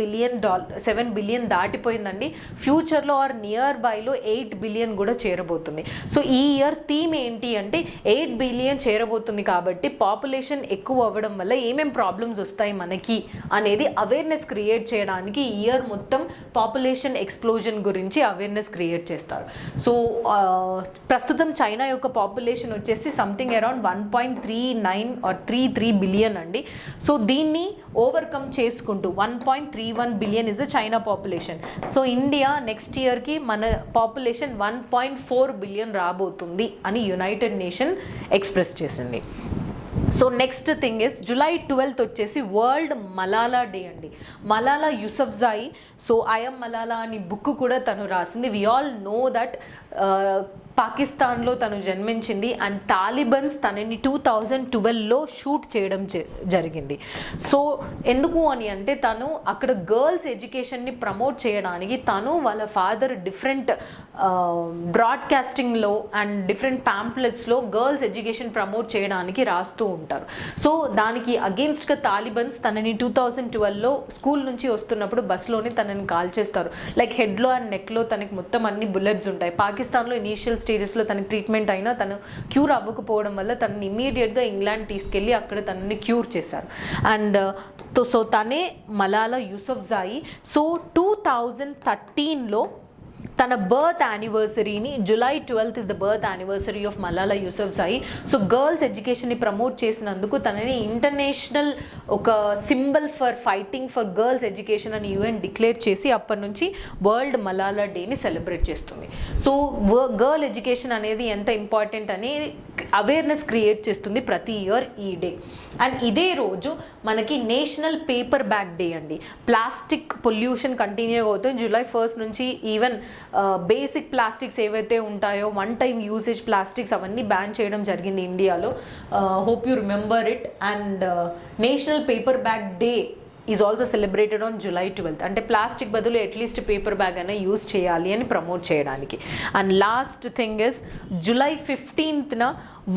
బిలియన్ దాటిపోయిందండి. ఫ్యూచర్లో ఆర్ నియర్ బైలో 8 బిలియన్ కూడా చేరబోతుంది. సో ఈ ఇయర్ థీమ్ ఏంటి అంటే 8 బిలియన్ చేరబోతుంది కాబట్టి పాపులేషన్ ఎక్కువ అవ్వడం వల్ల ఏమేం ప్రాబ్లమ్స్ వస్తాయి మనకి అనేది అవేర్నెస్ క్రియేట్ చేయడానికి ఈ ఇయర్ మొత్తం పాపులేషన్ ఎక్స్ప్లోజన్ గురించి అవేర్నెస్ క్రియేట్ చేస్తారు. సో ప్రస్తుతం చైనా యొక్క పాపులేషన్ వచ్చేసి సంథింగ్ అరౌండ్ 1.39 or 33 బిలియన్ అండి. సో దీన్ని ఓవర్కమ్ చేసుకుంటూ 1.31 billion is the China population. So India next ఇయర్కి మన పాపులేషన్ 1.4 బిలియన్ రాబోతుంది అని యునైటెడ్ నేషన్ ఎక్స్ప్రెస్ చేసింది. So next thing is July 12th వచ్చేసి వరల్డ్ మలాలా డే అండి. మలాలా యూసఫ్జాయి, సో ఐఎమ్ మలాలా అని బుక్ కూడా తను రాసింది. వి ఆల్ నో దట్ పాకిస్తాన్లో తను జన్మించింది అండ్ తాలిబన్స్ తనని 2012లో షూట్ చేయడం జరిగింది. సో ఎందుకు అని అంటే తను అక్కడ గర్ల్స్ ఎడ్యుకేషన్ని ప్రమోట్ చేయడానికి తను వాళ్ళ ఫాదర్ డిఫరెంట్ బ్రాడ్కాస్టింగ్లో అండ్ డిఫరెంట్ ప్యాంప్లెట్స్లో గర్ల్స్ ఎడ్యుకేషన్ ప్రమోట్ చేయడానికి రాస్తూ ఉంటారు. సో దానికి అగేన్స్ట్గా తాలిబన్స్ తనని 2012లో స్కూల్ నుంచి వస్తున్నప్పుడు బస్లోనే తనని కాల్ చేస్తారు. లైక్ హెడ్లో అండ్ నెక్లో తనకి మొత్తం అన్ని బుల్లెట్స్ ఉంటాయి. పాకిస్తాన్లో ఇనీషియల్ స్టేజెస్లో తనకి ట్రీట్మెంట్ అయినా తను క్యూర్ అవ్వకపోవడం వల్ల తనని ఇమీడియట్గా ఇంగ్లాండ్ తీసుకెళ్ళి అక్కడ తనని క్యూర్ చేశారు. అండ్ సో తనే మలాలా యూసఫ్జాయి. సో 2013లో తన బర్త్ యానివర్సరీని July 12th is the birth anniversary of Malala Yousafzai. So girls ఎడ్యుకేషన్ని ప్రమోట్ చేసినందుకు తనని ఇంటర్నేషనల్ ఒక symbol for fighting for girls education అని యుఎన్ డిక్లేర్ చేసి అప్పటి నుంచి వరల్డ్ మలాలా డేని సెలబ్రేట్ చేస్తుంది. సో గర్ల్ ఎడ్యుకేషన్ అనేది ఎంత ఇంపార్టెంట్ అని అవేర్నెస్ క్రియేట్ చేస్తుంది ప్రతి ఇయర్ ఈ డే. అండ్ ఇదే రోజు మనకి నేషనల్ పేపర్ బ్యాగ్ డే అండి. ప్లాస్టిక్ పొల్యూషన్ కంటిన్యూ అవుతుంది జూలై 1st నుంచి. ఈవెన్ బేసిక్ ప్లాస్టిక్స్ ఏవైతే ఉంటాయో 1 time యూసేజ్ ప్లాస్టిక్స్ అవన్నీ బ్యాన్ చేయడం జరిగింది ఇండియాలో. Hope you remember it. And national paper bag day is also celebrated on July 12th. అంటే ప్లాస్టిక్ బదులు అట్లీస్ట్ పేపర్ బ్యాగ్ అయినా యూజ్ చేయాలి అని ప్రమోట్ చేయడానికి. And last thing is July 15th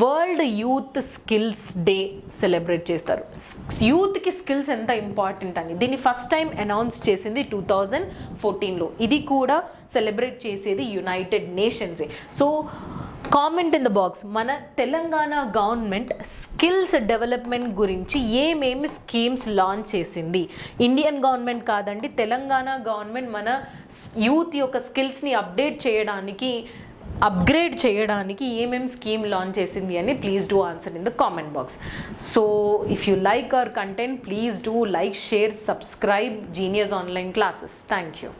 world youth skills day celebrate చేస్తారు. యూత్కి skills ఎంత important అని దీన్ని ఫస్ట్ టైం అనౌన్స్ చేసింది 2014లో. ఇది కూడా సెలబ్రేట్ చేసేది యునైటెడ్ నేషన్సే. So comment in the box, మన తెలంగాణ గవర్నమెంట్ స్కిల్స్ డెవలప్మెంట్ గురించి ఏమేమి స్కీమ్స్ లాంచ్ చేసింది? ఇండియన్ గవర్నమెంట్ కాదండి, తెలంగాణ గవర్నమెంట్ మన యూత్ యొక్క స్కిల్స్ని అప్గ్రేడ్ చేయడానికి ఏమేమి స్కీమ్ లాంచ్ చేసింది అని please do answer in the comment box. So if you like our content please do like, share, subscribe genius online classes. Thank you.